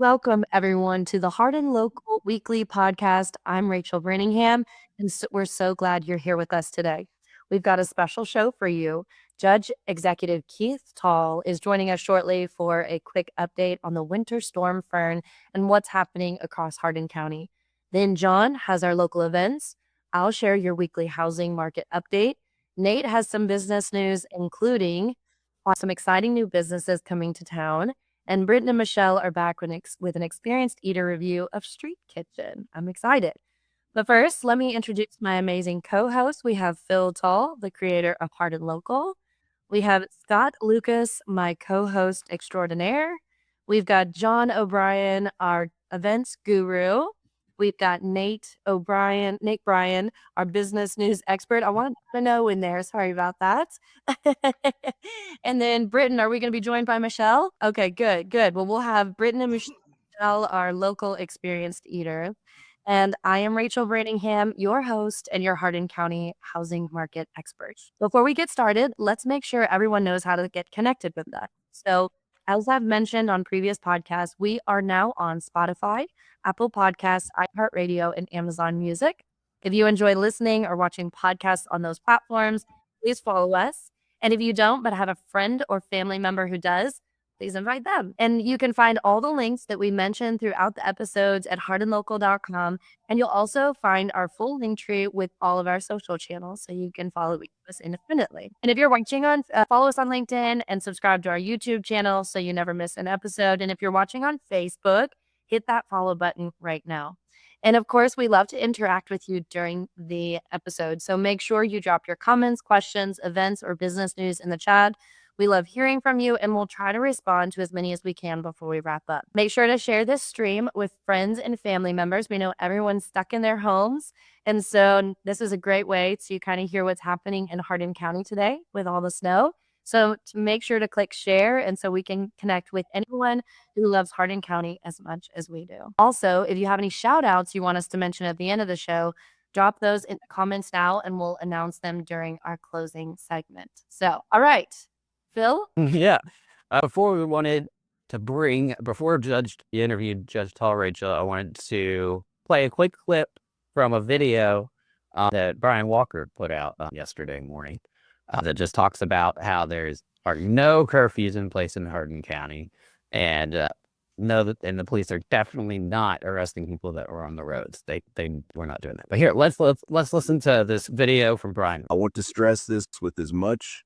Welcome, everyone, to the Hardin Local Weekly Podcast. I'm Rachel Brantingham, and we're so glad you're here with us today. We've got a special show for you. Judge Executive Keith Taul is joining us shortly for a quick update on the Winter Storm Fern and what's happening across Hardin County. Then Jon has our local events. I'll share your weekly housing market update. Nate has some business news, including some exciting new businesses coming to town. And Britton and Michelle are back with an experienced eater review of StrEAT Kitchen. I'm excited. But first, let me introduce my amazing co-host. We have Phil Taul, the creator of Hardin Local. We have Scott Lucas, my co-host extraordinaire. We've got Jon O'Brien, our events guru. We've got Nate Bryan, our business news expert. I wanted to know in there. Sorry about that. And then Britton, are we going to be joined by Michelle? Okay, good. Well, we'll have Britton and Michelle, our local experienced eater. And I am Rachel Brantingham, your host and your Hardin County housing market expert. Before we get started, let's make sure everyone knows how to get connected with us. So, as I've mentioned on previous podcasts, we are now on Spotify, Apple Podcasts, iHeartRadio, and Amazon Music. If you enjoy listening or watching podcasts on those platforms, please follow us. And if you don't, but have a friend or family member who does, please invite them. And you can find all the links that we mentioned throughout the episodes at hardinlocal.com. And you'll also find our full link tree with all of our social channels, so you can follow us independently. And if you're watching on, follow us on LinkedIn and subscribe to our YouTube channel so you never miss an episode. And if you're watching on Facebook, hit that follow button right now. And of course, we love to interact with you during the episode. So make sure you drop your comments, questions, events, or business news in the chat. We love hearing from you, and we'll try to respond to as many as we can before we wrap up. Make sure to share this stream with friends and family members. We know everyone's stuck in their homes. And so this is a great way to kind of hear what's happening in Hardin County today with all the snow. So to make sure to click share, and so we can connect with anyone who loves Hardin County as much as we do. Also, if you have any shout outs you want us to mention at the end of the show, drop those in the comments now and we'll announce them during our closing segment. So, all right, Phil? Yeah. Before Judge interviewed Judge Taul, Rachel, I wanted to play a quick clip from a video that Bryan Walker put out yesterday morning that just talks about how are no curfews in place in Hardin County, and the police are definitely not arresting people that were on the roads. They were not doing that. But here, let's listen to this video from Bryan. I want to stress this with as much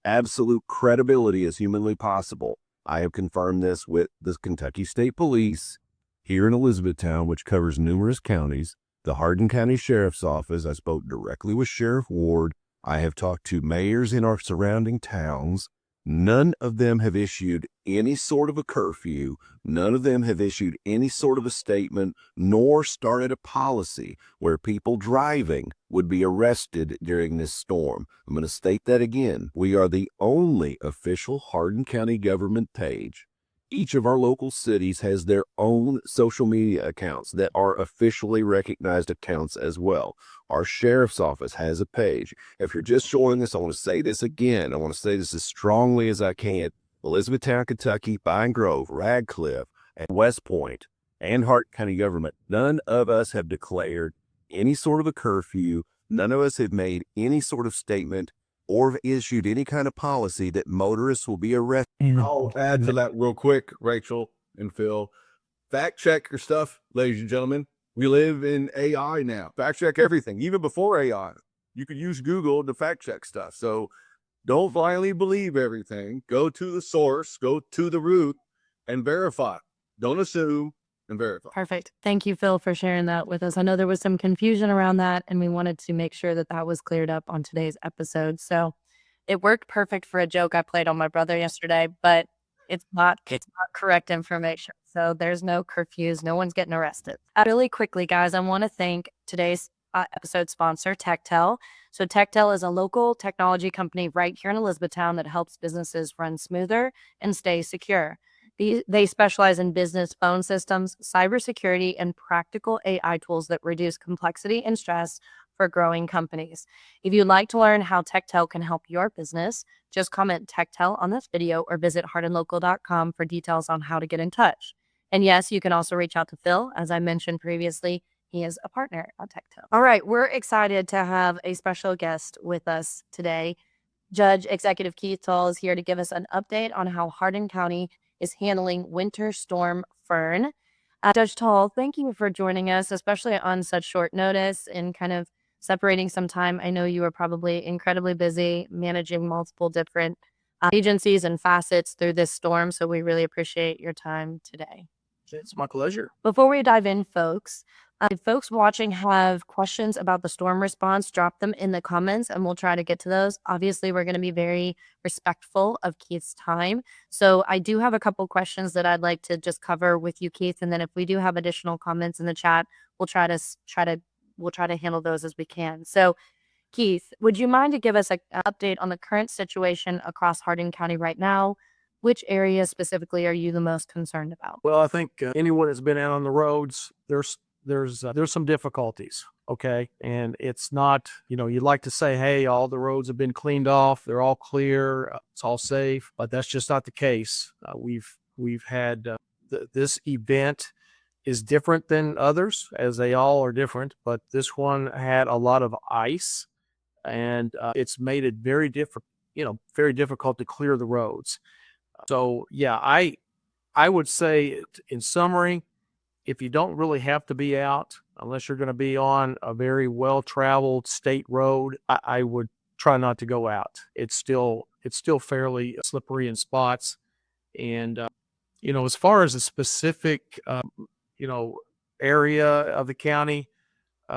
absolute credibility as humanly possible. I have confirmed this with the Kentucky State Police here in Elizabethtown, which covers numerous counties, the Hardin County Sheriff's Office. I spoke directly with Sheriff Ward. I have talked to mayors in our surrounding towns. None of them have issued any sort of a curfew. None of them have issued any sort of a statement, nor started a policy where people driving would be arrested during this storm. I'm going to state that again. We are the only official Hardin County government page. Each of our local cities has their own social media accounts that are officially recognized accounts as well. Our sheriff's office has a page. If you're just joining us, I want to say this again. I want to say this as strongly as I can. Elizabethtown, Kentucky, Pine Grove, Radcliffe, and West Point, and Hardin County government, none of us have declared any sort of a curfew. None of us have made any sort of statement or have issued any kind of policy that motorists will be arrested. I'll add to that real quick, Rachel and Phil. Fact check your stuff, ladies and gentlemen. We live in AI now. Fact check everything. Even before AI, you could use Google to fact check stuff. So don't blindly believe everything. Go to the source, go to the root, and verify. Don't assume, and verify. Perfect. Thank you, Phil, for sharing that with us. I know there was some confusion around that, and we wanted to make sure that that was cleared up on today's episode. So it worked perfect for a joke I played on my brother yesterday, but it's not correct information. So there's no curfews. No one's getting arrested. Really quickly, guys, I want to thank today's episode sponsor, TechTel. So TechTel is a local technology company right here in Elizabethtown that helps businesses run smoother and stay secure. They specialize in business phone systems, cybersecurity, and practical AI tools that reduce complexity and stress for growing companies. If you'd like to learn how TechTel can help your business, just comment TechTel on this video or visit hardinlocal.com for details on how to get in touch. And yes, you can also reach out to Phil. As I mentioned previously, he is a partner at TechTo. All right, we're excited to have a special guest with us today. Judge Executive Keith Taul is here to give us an update on how Hardin County is handling Winter Storm Fern. Judge Taul, thank you for joining us, especially on such short notice and kind of separating some time. I know you are probably incredibly busy managing multiple different agencies and facets through this storm, so we really appreciate your time today. It's my pleasure. Before we dive in, folks, if folks watching have questions about the storm response, drop them in the comments and we'll try to get to those. Obviously, we're going to be very respectful of Keith's time. So I do have a couple questions that I'd like to just cover with you, Keith. And then if we do have additional comments in the chat, we'll try to handle those as we can. So Keith, would you mind to give us an update on the current situation across Hardin County right now? Which area specifically are you the most concerned about? Well, I think anyone that's been out on the roads, there's some difficulties. Okay. And it's not, you'd like to say, hey, all the roads have been cleaned off. They're all clear. It's all safe, but that's just not the case. We've had this event is different than others, as they all are different, but this one had a lot of ice and it's made it very difficult to clear the roads. So yeah, I would say in summary, if you don't really have to be out, unless you're going to be on a very well-traveled state road, I would try not to go out. It's still fairly slippery in spots. And, as far as a specific, area of the county,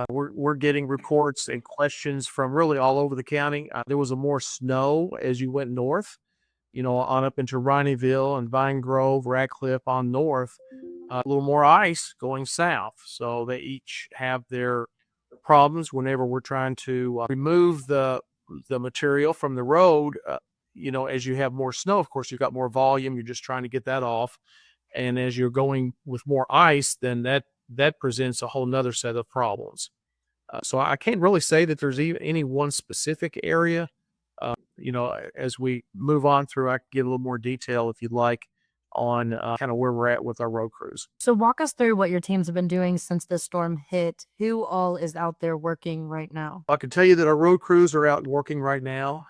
we're getting reports and questions from really all over the county. There was more snow as you went north, on up into Rineyville and Vine Grove, Radcliffe on north, a little more ice going south. So they each have their problems whenever we're trying to remove the material from the road. As you have more snow, of course, you've got more volume. You're just trying to get that off. And as you're going with more ice, then that presents a whole nother set of problems. So I can't really say that there's even any one specific area. As we move on through, I can get a little more detail if you'd like on kind of where we're at with our road crews. So walk us through what your teams have been doing since the storm hit. Who all is out there working right now? I can tell you that our road crews are out working right now.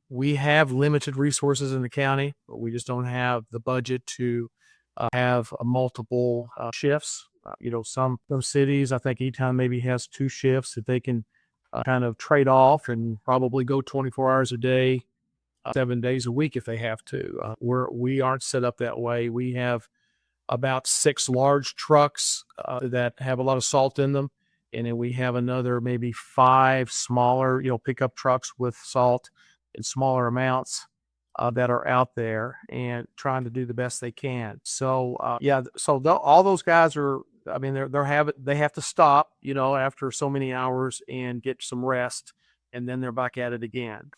We have limited resources in the county, but we just don't have the budget to have multiple shifts. Some cities, I think E-Town maybe has 2 shifts that they can kind of trade off and probably go 24 hours a day, 7 days a week if they have to. We aren't set up that way. We have about 6 large trucks that have a lot of salt in them. And then we have another maybe 5 smaller, pickup trucks with salt in smaller amounts that are out there and trying to do the best they can. So, all those guys are, they have to stop, after so many hours and get some rest, and then they're back at it again.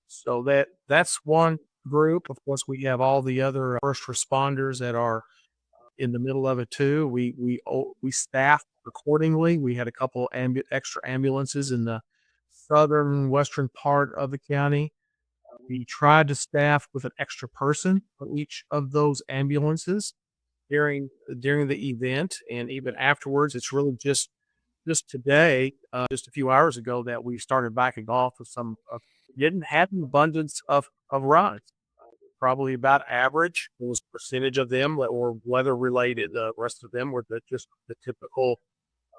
So that's one group. Of course, we have all the other first responders that are in the middle of it too. We staff accordingly. We had a couple extra ambulances in the southern western part of the county. We tried to staff with an extra person for each of those ambulances during the event, and even afterwards. It's really just today, just a few hours ago, that we started backing off with some. Didn't have an abundance of runs. Probably about average. There was a percentage of them that were weather related. The rest of them were just the typical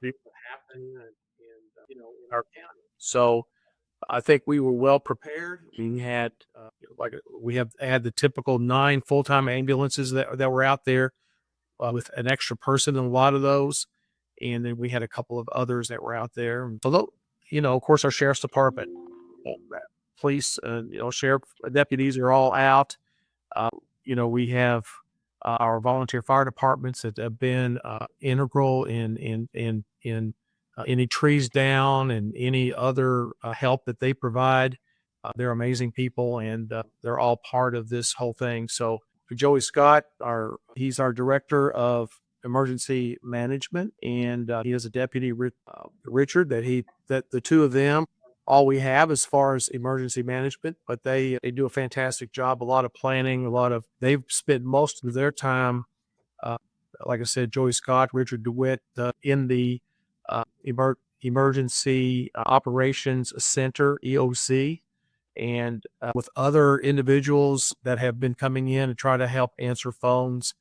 people that happen in our county. So I think we were well prepared. We had had the typical 9 full-time ambulances that were out there with an extra person in a lot of those, and then we had a couple of others that were out there. So, of course, our sheriff's department, police, sheriff deputies are all out. We have our volunteer fire departments that have been integral in any trees down and any other help that they provide. They're amazing people, and they're all part of this whole thing. So Joey Scott, he's our director of emergency management, and he has a deputy, Richard, that the two of them, all we have as far as emergency management, but they do a fantastic job, a lot of planning, they've spent most of their time like I said, Joey Scott, Richard DeWitt in the Emergency Operations Center, EOC, and with other individuals that have been coming in and try to help answer phones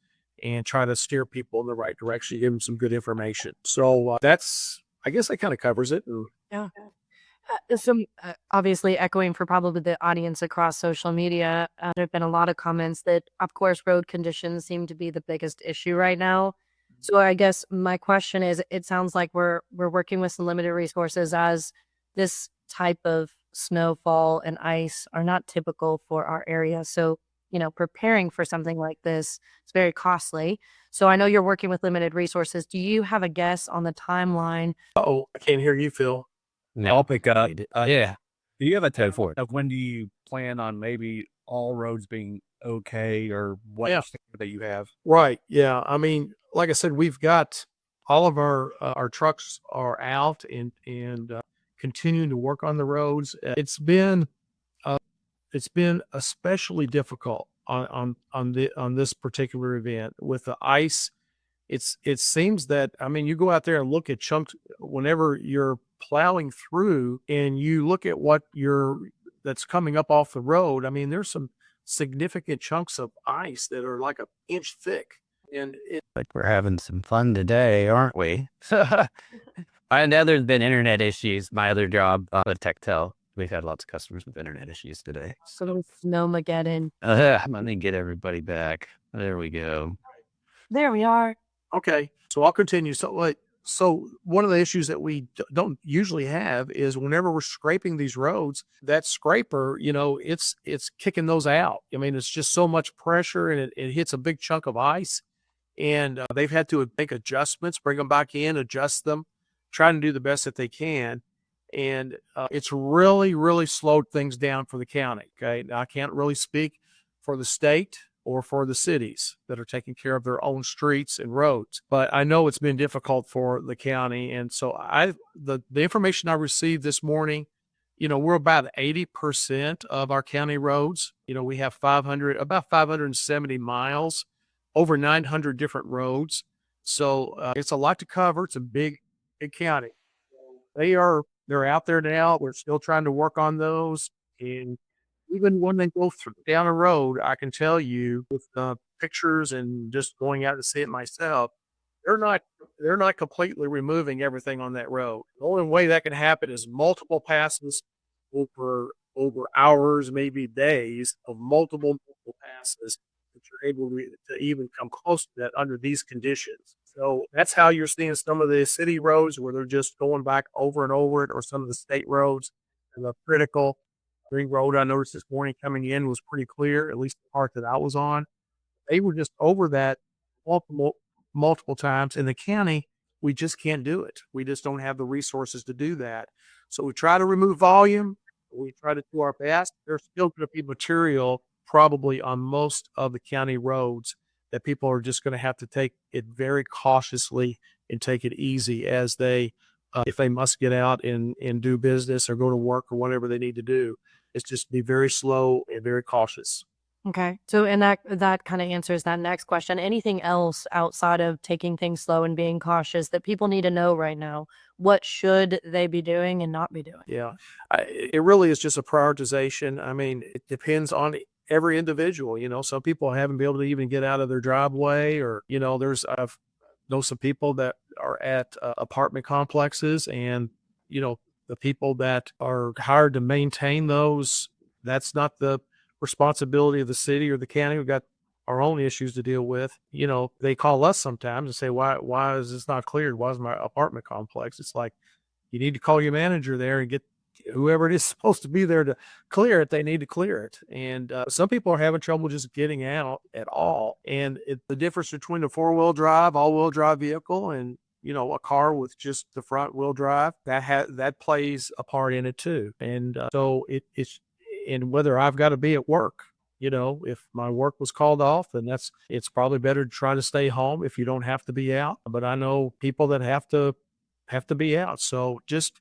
and try to steer people in the right direction, give them some good information. So I guess that kind of covers it. Yeah. Obviously echoing for probably the audience across social media, there have been a lot of comments that, of course, road conditions seem to be the biggest issue right now. So I guess my question is, it sounds like we're working with some limited resources, as this type of snowfall and ice are not typical for our area. So, preparing for something like this is very costly. So I know you're working with limited resources. Do you have a guess on the timeline? Oh, I can't hear you, Phil. No, I'll pick up. yeah. Do you have a Go tip for it. of when do you plan on maybe all roads being okay, or what Yeah. standard that you have? Right. Yeah. I mean, like I said, we've got all of our trucks are out and continuing to work on the roads. It's been especially difficult on this particular event with the ice. It seems that, I mean, you go out there and look at chunks whenever you're plowing through and you look at that's coming up off the road. I mean, there's some significant chunks of ice that are like an inch thick. And Like we're having some fun today, aren't we? I know there's been internet issues. My other job, with Techtel, we've had lots of customers with internet issues today. So Snowmageddon. Let me get everybody back. There we go. There we are. okay, so I'll continue. So one of the issues that we don't usually have is whenever we're scraping these roads, that scraper, it's kicking those out. I mean, it's just so much pressure and it hits a big chunk of ice. And they've had to make adjustments, bring them back in, adjust them, trying to do the best that they can. And it's really, really slowed things down for the county. Okay. Now, I can't really speak for the state or for the cities that are taking care of their own streets and roads, but I know it's been difficult for the county. And so the information I received this morning, we're about 80% of our county roads. We have about 570 miles, over 900 different roads. So it's a lot to cover. It's a big county. They're out there now. We're still trying to work on those. And even when they go down a road, I can tell you with pictures and just going out to see it myself, they're not completely removing everything on that road. The only way that can happen is multiple passes over hours, maybe days of multiple passes that you're able to even come close to that under these conditions. So that's how you're seeing some of the city roads where they're just going back over and over it, or some of the state roads. And the critical Green Road, I noticed this morning coming in, was pretty clear, at least the part that I was on. They were just over that multiple times. In the county, we just can't do it. We just don't have the resources to do that. So we try to remove volume. We try to do our best. There's still going to be material probably on most of the county roads that people are just going to have to take it very cautiously and take it easy as if they must get out and do business or go to work or whatever they need to do. It's just be very slow and very cautious. Okay. So, and that kind of answers that next question. Anything else outside of taking things slow and being cautious that people need to know right now? What should they be doing and not be doing? Yeah, it really is just a prioritization. I mean, it depends on every individual. Some people haven't been able to even get out of their driveway, or I've know some people that are at apartment complexes, and the people that are hired to maintain those, that's not the responsibility of the city or the county. We've got our own issues to deal with. They call us sometimes and say, why is this not cleared? Why is my apartment complex? It's like, you need to call your manager there and get whoever it is supposed to be there to clear it. They need to clear it. And some people are having trouble just getting out at all. And the difference between a 4-wheel drive, all-wheel drive vehicle, and a car with just the front wheel drive, that plays a part in it too. And so it's and whether I've got to be at work, if my work was called off, then it's probably better to try to stay home if you don't have to be out. But I know people that have to be out. So just,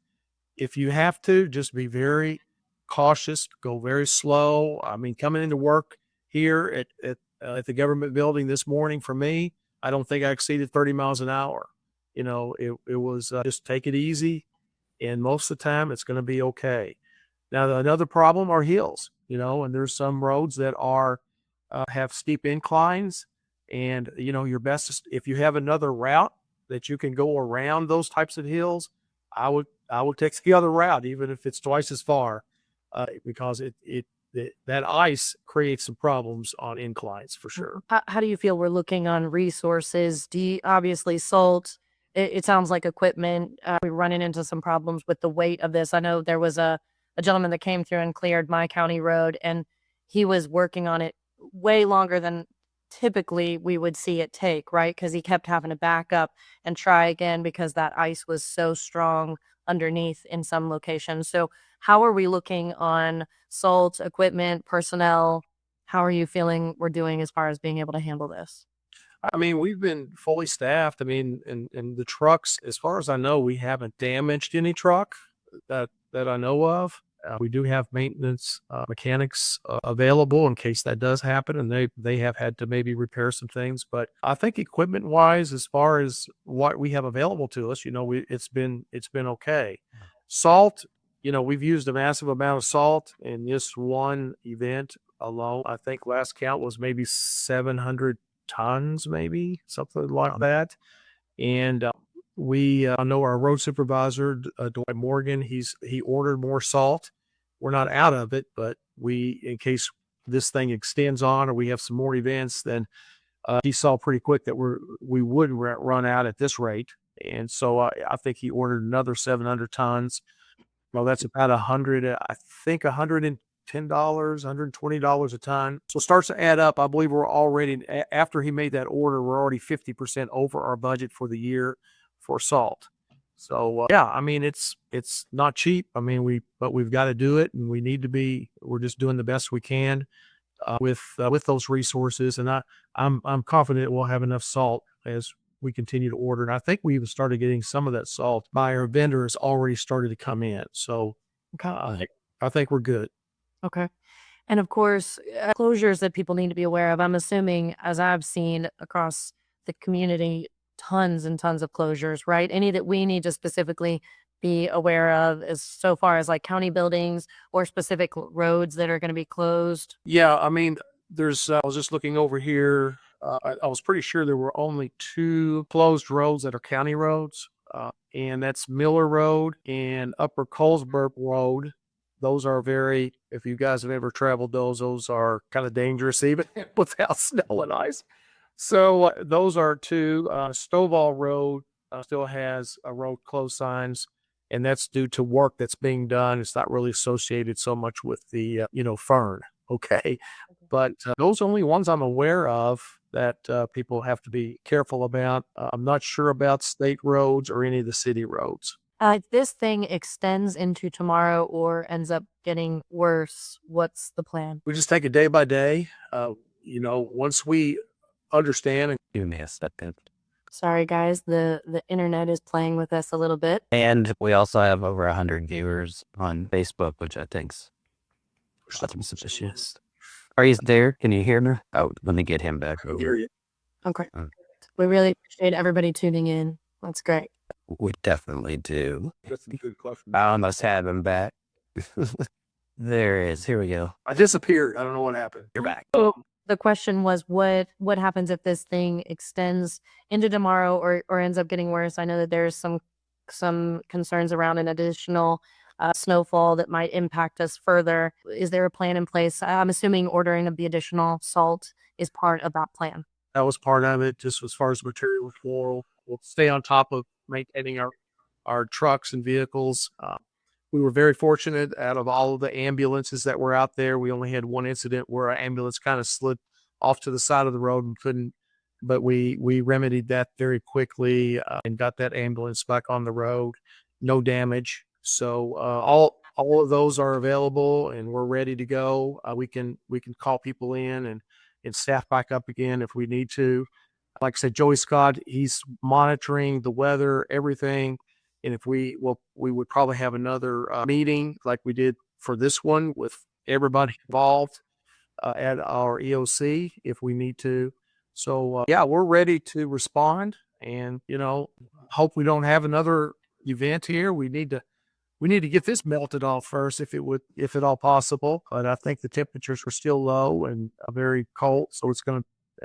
if you have to, just be very cautious, go very slow. I mean, coming into work here at the government building this morning, for me, I don't think I exceeded 30 miles an hour. It was just take it easy. And most of the time it's going to be okay. Now, another problem are hills, and there's some roads that have steep inclines, and, your best is if you have another route that you can go around those types of hills, I would take the other route, even if it's twice as far, because that ice creates some problems on inclines for sure. How do you feel we're looking on resources? Obviously salt, it sounds like equipment. We're running into some problems with the weight of this. I know there was a gentleman that came through and cleared my county road, and he was working on it way longer than typically we would see it take, right? Because he kept having to back up and try again because that ice was so strong underneath in some locations. So how are we looking on salt, equipment, personnel? How are you feeling we're doing as far as being able to handle this? I mean, we've been fully staffed. I mean, and the trucks, as far as I know, we haven't damaged any truck that I know of. We do have maintenance mechanics available in case that does happen, and they have had to maybe repair some things. But I think equipment wise, as far as what we have available to us, it's been okay. Salt, we've used a massive amount of salt in this one event alone. I think last count was maybe 700 tons, maybe something like that. And I know our road supervisor, Dwight Morgan, he ordered more salt. We're not out of it, but in case this thing extends on or we have some more events, then he saw pretty quick that we would run out at this rate. And so I think he ordered another 700 tons. Well, that's about $110, $120 a ton. So it starts to add up. I believe we're already, after he made that order, we're already 50% over our budget for the year for salt. So yeah, I mean, it's not cheap. I mean, but we've got to do it, and we're just doing the best we can with those resources. And I'm confident we'll have enough salt as we continue to order. And I think we even started getting some of that salt by our vendors already started to come in. So I think we're good. Okay. And of course, closures that people need to be aware of. I'm assuming, as I've seen across the community, tons and tons of closures, right? Any that we need to specifically be aware of as so far as like county buildings or specific roads that are going to be closed? Yeah, I mean, I was just looking over here. I was pretty sure there were only 2 closed roads that are county roads, and that's Miller Road and Upper Colesburg Road. Those are if you guys have ever traveled those are kind of dangerous even without snow and ice. So those are 2. Stovall Road still has a road closed signs, and that's due to work that's being done. It's not really associated so much with the, Fern. Okay. But those are only ones I'm aware of that people have to be careful about. I'm not sure about state roads or any of the city roads. If this thing extends into tomorrow or ends up getting worse, what's the plan? We just take it day by day. Once we understand. And Give me a second. Sorry, guys. The internet is playing with us a little bit. And we also have over 100 viewers on Facebook, which I think's suspicious. Are you there? Can you hear me? Oh, let me get him back over. Hear you. Okay. We really appreciate everybody tuning in. That's great. We definitely do. That's a good question. I almost have him back. There it is. Here we go. I disappeared. I don't know what happened. You're back. The question was what happens if this thing extends into tomorrow or ends up getting worse? I know that there's some concerns around an additional snowfall that might impact us further. Is there a plan in place? I'm assuming ordering of the additional salt is part of that plan. That was part of it. Just as far as material flow, we'll stay on top of maintaining our trucks and vehicles. We were very fortunate. Out of all of the ambulances that were out there, we only had one incident where an ambulance kind of slid off to the side of the road and couldn't. But we remedied that very quickly and got that ambulance back on the road. No damage. So all of those are available, and we're ready to go. We can call people in and staff back up again if we need to. Like I said, Joey Scott, he's monitoring the weather, everything. And if we would probably have another meeting like we did for this one with everybody involved at our EOC if we need to. So yeah, we're ready to respond, and hope we don't have another event here. We need to get this melted off first, if at all possible. But I think the temperatures were still low and very cold, so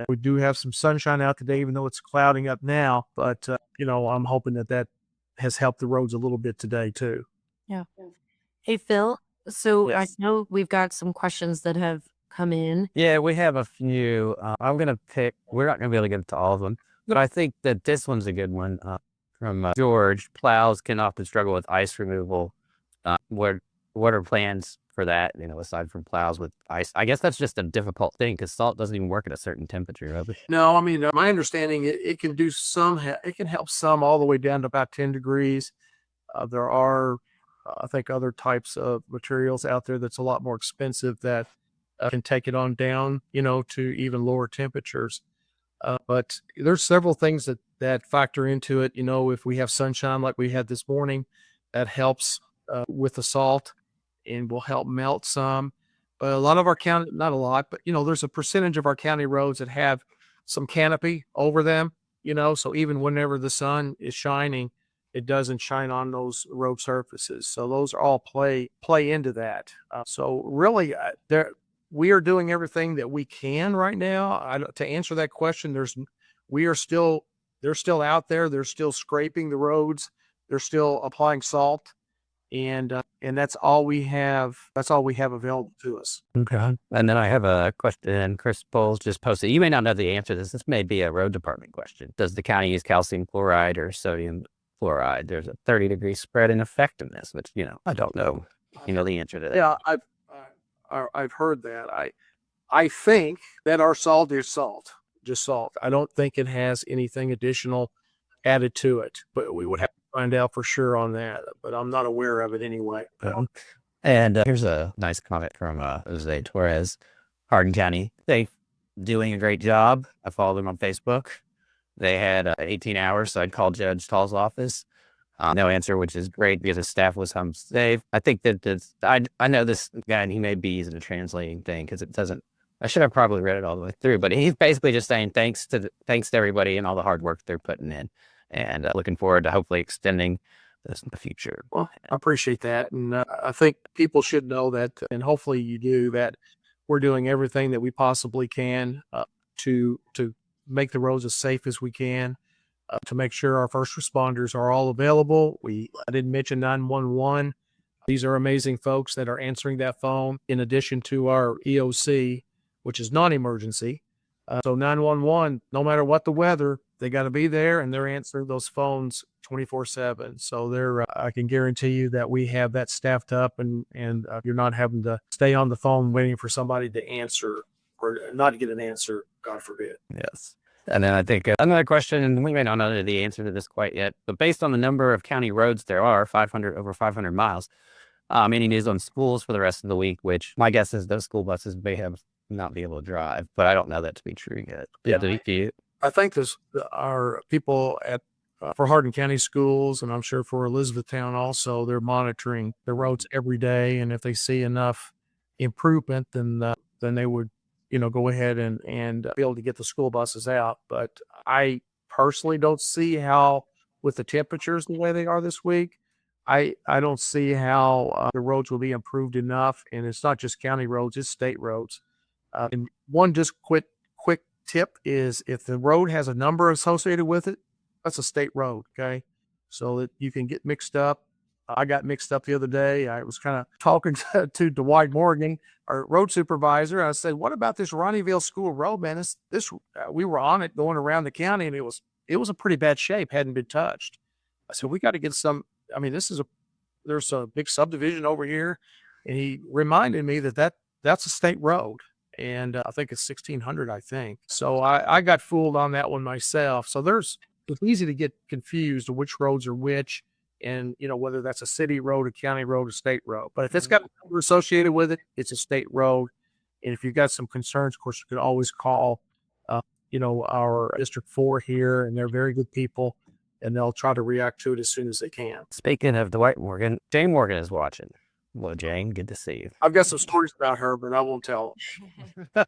we do have some sunshine out today, even though it's clouding up now. But I'm hoping that has helped the roads a little bit today too. Yeah. Hey, Phil. So I Yes. know we've got some questions that have come in. Yeah, we have a few. I'm going to pick, we're not going to be able to get to all of them, but I think that this one's a good one from George. Plows can often struggle with ice removal. What are plans for that, aside from plows with ice? I guess that's just a difficult thing because salt doesn't even work at a certain temperature. Of it. No, I mean, my understanding, it can do it can help some all the way down to about 10 degrees. There are, I think, other types of materials out there that's a lot more expensive that can take it on down, to even lower temperatures. But there's several things that factor into it. If we have sunshine like we had this morning, that helps with the salt and will help melt some. But a lot of our county, not a lot, but there's a percentage of our county roads that have some canopy over them, so even whenever the sun is shining, it doesn't shine on those road surfaces. So those are all play into that. So really, we are doing everything that we can right now. To answer that question, they're still out there. They're still scraping the roads. They're still applying salt. And that's all we have. That's all we have available to us. Okay. And then I have a question. Chris Bowles just posted. You may not know the answer to this. This may be a road department question. Does the county use calcium chloride or sodium chloride? There's a 30-degree spread in effectiveness, which I don't know. The answer to that. Yeah, I've heard that. I think that our salt is salt, just salt. I don't think it has anything additional added to it, but we would have to find out for sure on that. But I'm not aware of it anyway. And here's a nice comment from Jose Torres, Hardin County. They doing a great job. I followed them on Facebook. They had 18 hours, so I'd call Judge Taul's office. No answer, which is great because his staff was home safe. I think that I know this guy, and he may be using a translating thing because it doesn't. I should have probably read it all the way through, but he's basically just saying thanks to everybody and all the hard work they're putting in, and looking forward to hopefully extending this in the future. Well, I appreciate that, and I think people should know that, and hopefully you do, that we're doing everything that we possibly can to make the roads as safe as we can. To make sure our first responders are all available. I didn't mention 911. These are amazing folks that are answering that phone in addition to our EOC, which is non-emergency. So 911, no matter what the weather, they got to be there, and they're answering those phones 24/7. So I can guarantee you that we have that staffed up, and you're not having to stay on the phone waiting for somebody to answer or not to get an answer, God forbid. Yes. And then I think another question, and we may not know the answer to this quite yet, but based on the number of county roads there are, over 500 miles, any news on schools for the rest of the week, which my guess is those school buses may not be able to drive, but I don't know that to be true yet. Yeah. I think our people for Hardin County schools, and I'm sure for Elizabethtown also, they're monitoring the roads every day. And if they see enough improvement, then they would go ahead and be able to get the school buses out. But I personally don't see how, with the temperatures the way they are this week, I don't see how the roads will be improved enough. And it's not just county roads, it's state roads. And one just quick tip is, if the road has a number associated with it, that's a state road, okay? So that you can get mixed up. I got mixed up the other day. I was kind of talking to Dwight Morgan, our road supervisor. I said, "What about this Ronnieville School Road, man? We were on it going around the county, and it was in pretty bad shape, hadn't been touched." I said, "We got to get some. I mean, there's a big subdivision over here," and he reminded me that's a state road, and I think it's 1600, I think. So I got fooled on that one myself. So it's easy to get confused of which roads are which. And, whether that's a city road, a county road, a state road. But if it's got a number associated with it, it's a state road. And if you've got some concerns, of course, you can always call, our District 4 here, and they're very good people, and they'll try to react to it as soon as they can. Speaking of Dwight Morgan, Jane Morgan is watching. Well, Jane, good to see you. I've got some stories about her, but I won't tell them.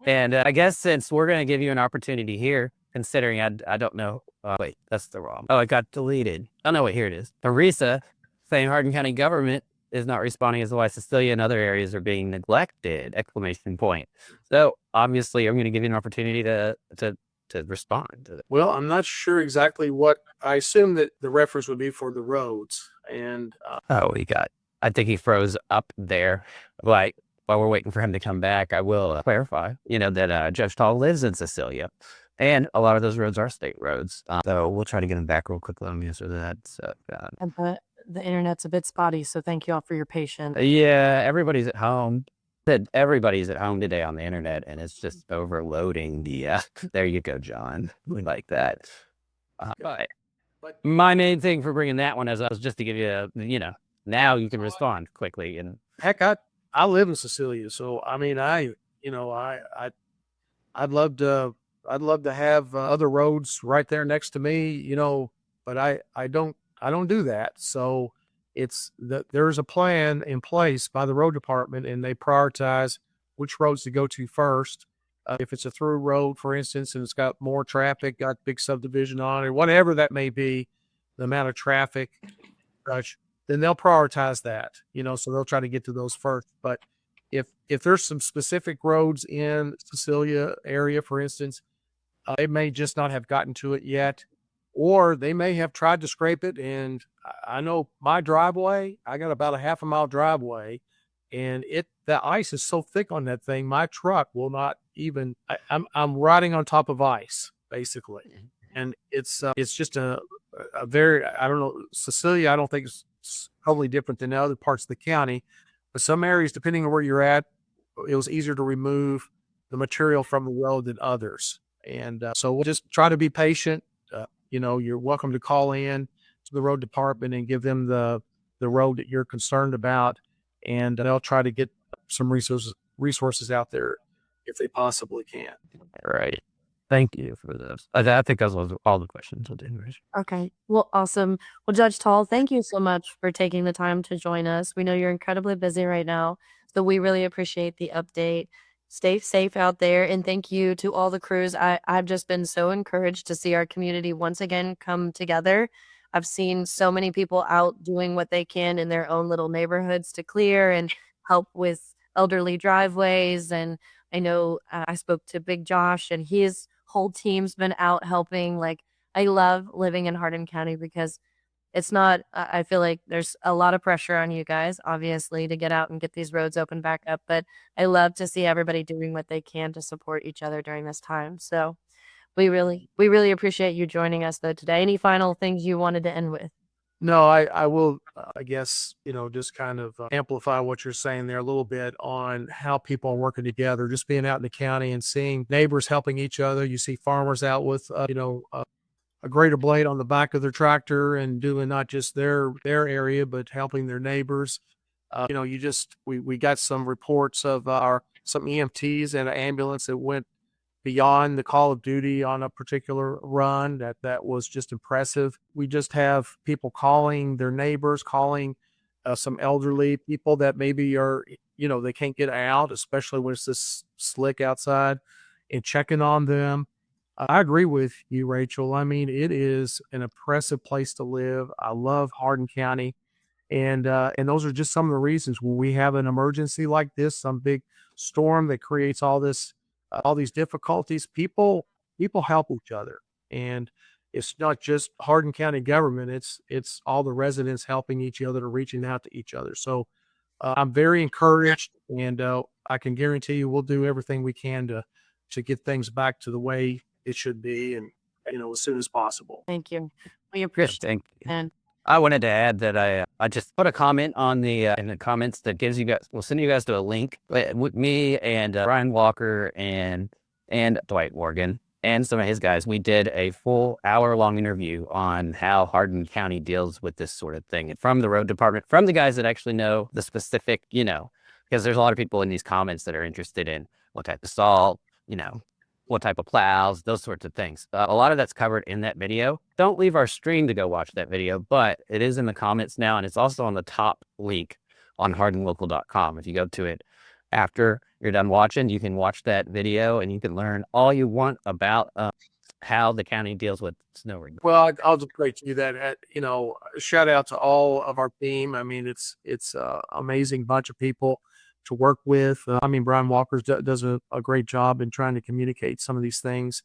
And I guess since we're going to give you an opportunity here, considering I don't know. Wait, that's the wrong. Oh, it got deleted. Oh, no, wait, here it is. Teresa saying Hardin County government is not responding as why Cecilia and other areas are being neglected! Exclamation point. So obviously, I'm going to give you an opportunity to respond to that. Well, I'm not sure exactly what. I assume that the reference would be for the roads. And Oh, I think he froze up there. Like, while we're waiting for him to come back, I will clarify, that Judge Taul lives in Cecilia. And a lot of those roads are state roads. So we'll try to get him back real quick. Let me answer that. So, And the internet's a bit spotty, so thank you all for your patience. yeah, everybody's at home. Said everybody's at home today on the internet, and it's just overloading the. There you go, John. We like that. But my main thing for bringing that one was just to give you, now you can respond quickly. And heck, I live in Cecilia, so I mean, I'd love to have other roads right there next to me, but I don't do that. So there's a plan in place by the road department, and they prioritize which roads to go to first. If it's a through road, for instance, and it's got more traffic, got big subdivision on it, whatever that may be, the amount of traffic, then they'll prioritize that, so they'll try to get to those first. But if there's some specific roads in Cecilia area, for instance, they may just not have gotten to it yet, or they may have tried to scrape it. And I know my driveway, I got about a half a mile driveway, and the ice is so thick on that thing, my truck will not even. I'm riding on top of ice basically, and it's just a very, I don't know, Cecilia, I don't think it's totally different than other parts of the county, but some areas, depending on where you're at, it was easier to remove the material from the road than others. And so we'll just try to be patient. You're welcome to call in to the road department and give them the road that you're concerned about, and they'll try to get some resources out there if they possibly can. right. Thank you for this. I think those was all the questions. Okay. Well, awesome. Well, Judge Taul, thank you so much for taking the time to join us. We know you're incredibly busy right now, so we really appreciate the update. Stay safe out there, and thank you to all the crews. I've just been so encouraged to see our community once again come together. I've seen so many people out doing what they can in their own little neighborhoods to clear and help with elderly driveways. And I know I spoke to Big Josh, and his whole team's been out helping. Like, I love living in Hardin County because it's not, I feel like there's a lot of pressure on you guys, obviously, to get out and get these roads open back up. But I love to see everybody doing what they can to support each other during this time. So we really appreciate you joining us, though, today. Any final things you wanted to end with? No, I will, I guess, just kind of amplify what you're saying there a little bit on how people are working together, just being out in the county and seeing neighbors helping each other. You see farmers out with, a grater blade on the back of their tractor and doing not just their area, but helping their neighbors. We got some reports of some EMTs and an ambulance that went beyond the call of duty on a particular run. That was just impressive. We just have people calling their neighbors, calling some elderly people that maybe are, they can't get out, especially when it's this slick outside, and checking on them. I agree with you, Rachel. I mean, it is an impressive place to live. I love Hardin County. And those are just some of the reasons when we have an emergency like this, some big storm that creates all these difficulties, people help each other. And it's not just Hardin County government, it's all the residents helping each other, reaching out to each other. So I'm very encouraged, and I can guarantee you we'll do everything we can to get things back to the way it should be, and as soon as possible. Thank you. We appreciate it. And I wanted to add that I just put a comment on the in the comments that gives you guys, we'll send you guys to a link with me and Brian Walker and Dwight Morgan and some of his guys. We did a full hour-long interview on how Hardin County deals with this sort of thing, and from the road department, from the guys that actually know the specific, because there's a lot of people in these comments that are interested in what type of salt, what type of plows, those sorts of things. A lot of that's covered in that video. Don't leave our stream to go watch that video, but it is in the comments now, and it's also on the top link on hardinlocal.com. If you go to it after you're done watching, you can watch that video and you can learn all you want about how the county deals with snow removal. Well, I'll just pray to you that, shout out to all of our team. I mean, it's amazing bunch of people to work with. Brian Walker does a great job in trying to communicate some of these things.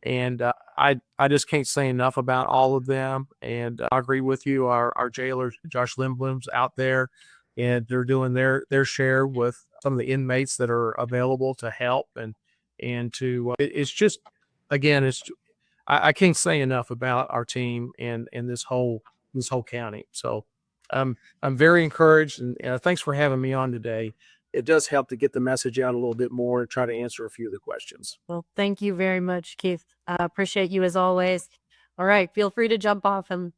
And I just can't say enough about all of them. And I agree with you. Our jailer, Josh Lindblom's out there, and they're doing their share with some of the inmates that are available to help. And to it's just, again, I can't say enough about our team and this whole county. So I'm very encouraged, and thanks for having me on today. It does help to get the message out a little bit more and try to answer a few of the questions. Well, thank you very much, Keith. Appreciate you as always. All right, feel free to jump off and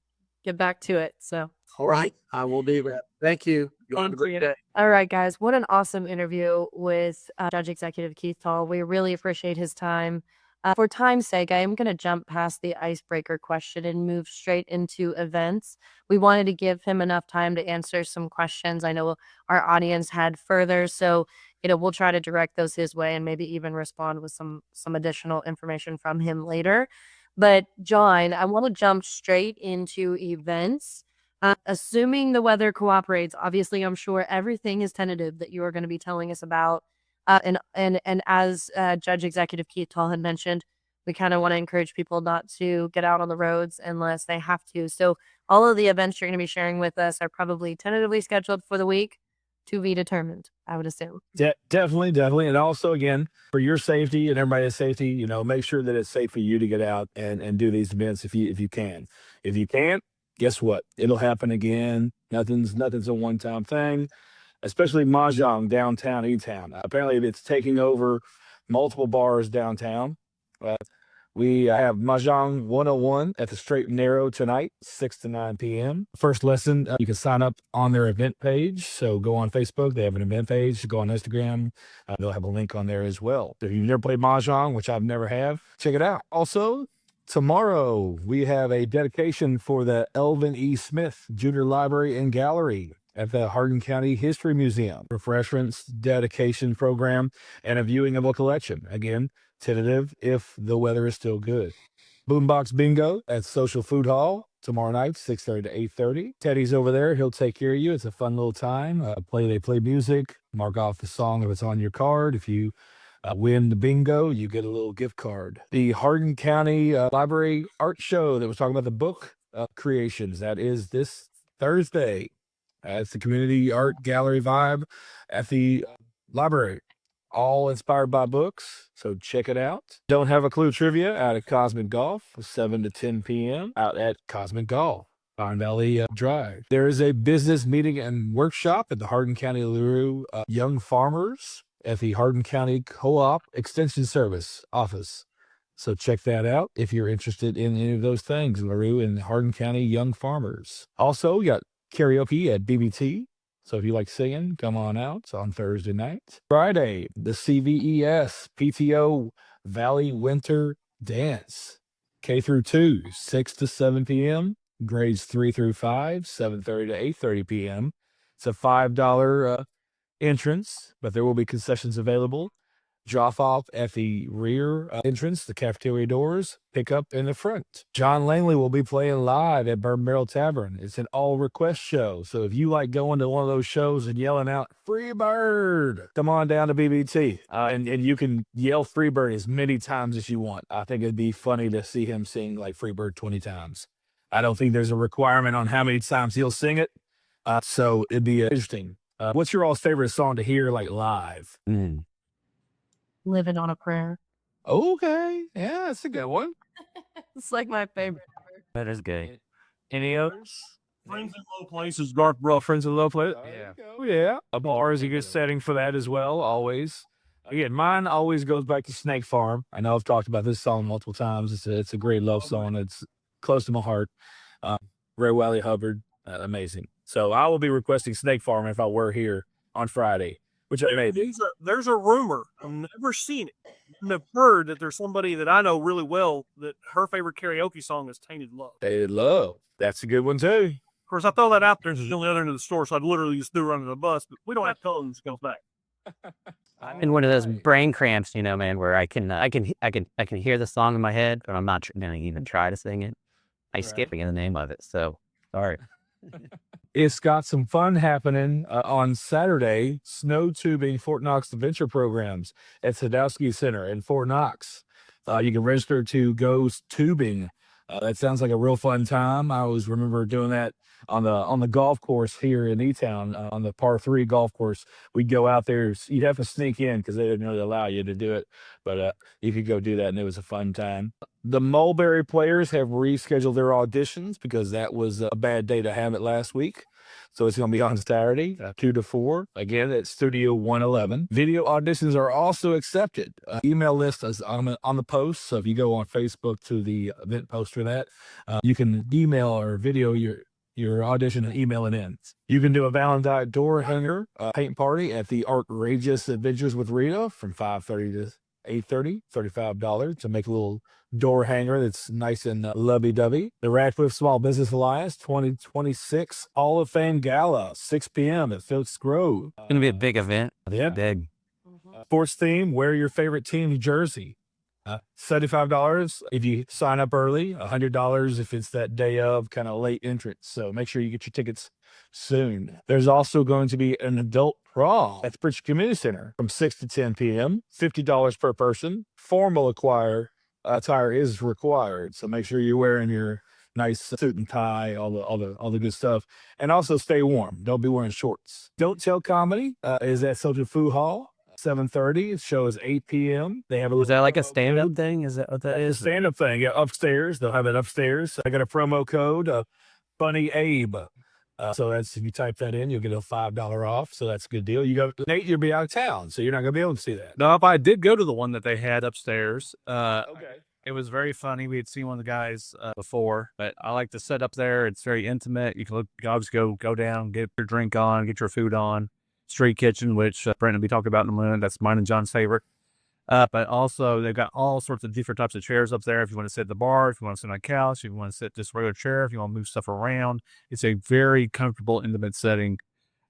get back to it. So, All right, I will do that. Thank you. You have a great day. all right, guys, what an awesome interview with Judge Executive Keith Taul. We really appreciate his time. For time's sake, I am going to jump past the icebreaker question and move straight into events. We wanted to give him enough time to answer some questions I know our audience had further. So, we'll try to direct those his way and maybe even respond with some additional information from him later. But Jon, I want to jump straight into events. Assuming the weather cooperates, obviously, I'm sure everything is tentative that you are going to be telling us about. And as Judge Executive Keith Taul had mentioned, we kind of want to encourage people not to get out on the roads unless they have to. So all of the events you're going to be sharing with us are probably tentatively scheduled for the week, to be determined, I would assume. Definitely. And also, again, for your safety and everybody's safety, make sure that it's safe for you to get out and do these events if you can. If you can't, guess what? It'll happen again. Nothing's a one-time thing. Especially Mahjong downtown E-Town. Apparently, it's taking over multiple bars downtown. We have Mahjong 101 at the Straight and Narrow tonight, 6 to 9 p.m. First lesson, you can sign up on their event page. So go on Facebook. They have an event page. Go on Instagram. They'll have a link on there as well. If you've never played Mahjong, which I've never have, check it out. Also, tomorrow, we have a dedication for the Elvin E. Smith Junior Library and Gallery at the Hardin County History Museum. Refreshments, dedication program, and a viewing of a collection. Again, tentative if the weather is still good. Boombox Bingo at Social Food Hall tomorrow night, 6:30 to 8:30. Teddy's over there. He'll take care of you. It's a fun little time. They play music. Mark off the song if it's on your card. If you win the bingo, you get a little gift card. The Hardin County Library Art Show that was talking about the book creations. That is this Thursday. It's the community art gallery vibe at the library, all inspired by books. So check it out. Don't Have a Clue trivia out at Cosmic Golf, 7 to 10 p.m. out at Cosmic Golf, Pine Valley Drive. There is a business meeting and workshop at the Hardin County LaRue Young Farmers at the Hardin County Co-op Extension Service office. So check that out if you're interested in any of those things, LaRue and Hardin County Young Farmers. Also, you got karaoke at BBT. So if you like singing, come on out on Thursday night. Friday, the CVES PTO Valley Winter Dance. K through 2, 6 to 7 p.m. Grades 3 through 5, 7:30 to 8:30 p.m. It's a $5 entrance, but there will be concessions available. Drop off at the rear entrance, the cafeteria doors, pick up in the front. John Langley will be playing live at Bourbon Barrel Tavern. It's an all request show. So if you like going to one of those shows and yelling out, "Free Bird," come on down to BBT. And you can yell "Free Bird" as many times as you want. I think it'd be funny to see him sing like "Free Bird" 20 times. I don't think there's a requirement on how many times he'll sing it. So it'd be interesting. What's your all's favorite song to hear like live? Living on a Prayer. Okay. Yeah, that's a good one. It's like my favorite. That is good. Any others? Friends in Low Places, Garth Brooks. Friends in Low Places. Oh, yeah. A bar is a good setting for that as well, always. Again, mine always goes back to Snake Farm. I know I've talked about this song multiple times. It's a great love song. It's close to my heart. Ray Wiley Hubbard, amazing. So I will be requesting Snake Farm if I were here on Friday, which I may be. There's a rumor. I've never seen it. I've heard that there's somebody that I know really well that her favorite karaoke song is Tainted Love. Tainted Love. That's a good one too. course, I throw that out there. There's the other end of the store, so I'd literally just do run to the bus. But we don't have to tell them to come back. I'm in one of those brain cramps, man, where I can hear the song in my head, but I'm not going to even try to sing it. I skipping the name of it, so sorry. It's got some fun happening on Saturday. Snow tubing Fort Knox adventure programs at Sadowski Center in Fort Knox. You can register to go tubing. That sounds like a real fun time. I always remember doing that on the golf course here in E-Town, on the par 3 golf course. We'd go out there. You'd have to sneak in because they didn't really allow you to do it, but you could go do that, and it was a fun time. The Mulberry players have rescheduled their auditions because that was a bad day to have it last week. So it's going to be on Saturday, 2 to 4, again at Studio 111. Video auditions are also accepted. Email list is on the post. So if you go on Facebook to the event post for that, you can email or video your audition and email it in. You can do a Valentine door hanger paint party at the Outrageous Adventures with Rita from 5:30 to 8:30, $35 to make a little door hanger that's nice and lovey-dovey. The Radcliffe Small Business Alliance 2026 Hall of Fame Gala, 6 p.m. at Phillips Grove. It's going to be a big event. Yeah. Big. Sports theme, wear your favorite team jersey. $75 if you sign up early, $100 if it's that day of kind of late entrance. So make sure you get your tickets soon. There's also going to be an adult prom at the Pritchard Community Center from 6 to 10 p.m., $50 per person. Formal attire is required. So make sure you're wearing your nice suit and tie, all the good stuff. And also stay warm. Don't be wearing shorts. Don't Tell Comedy is at Soldier Food Hall. 7:30. The show is 8 p.m. They have Is that like a stand-up thing? Is that what that is? Stand-up thing. Yeah, upstairs. They'll have it upstairs. I got a promo code, Bunny Abe. So that's, if you type that in, you'll get a $5 off. So that's a good deal. You go, Nate, you'll be out of town, so you're not gonna be able to see that. No, if I did go to the one that they had upstairs, Okay. it was very funny. We had seen one of the guys before, but I like to set up there. It's very intimate. You can obviously go down, get your drink on, get your food on. StrEAT Kitchen, which Brent will be talking about in a minute. That's mine and John's favorite. But also, they've got all sorts of different types of chairs up there. If you want to sit at the bar, if you want to sit on a couch, if you want to sit just a regular chair, if you want to move stuff around, it's a very comfortable, intimate setting.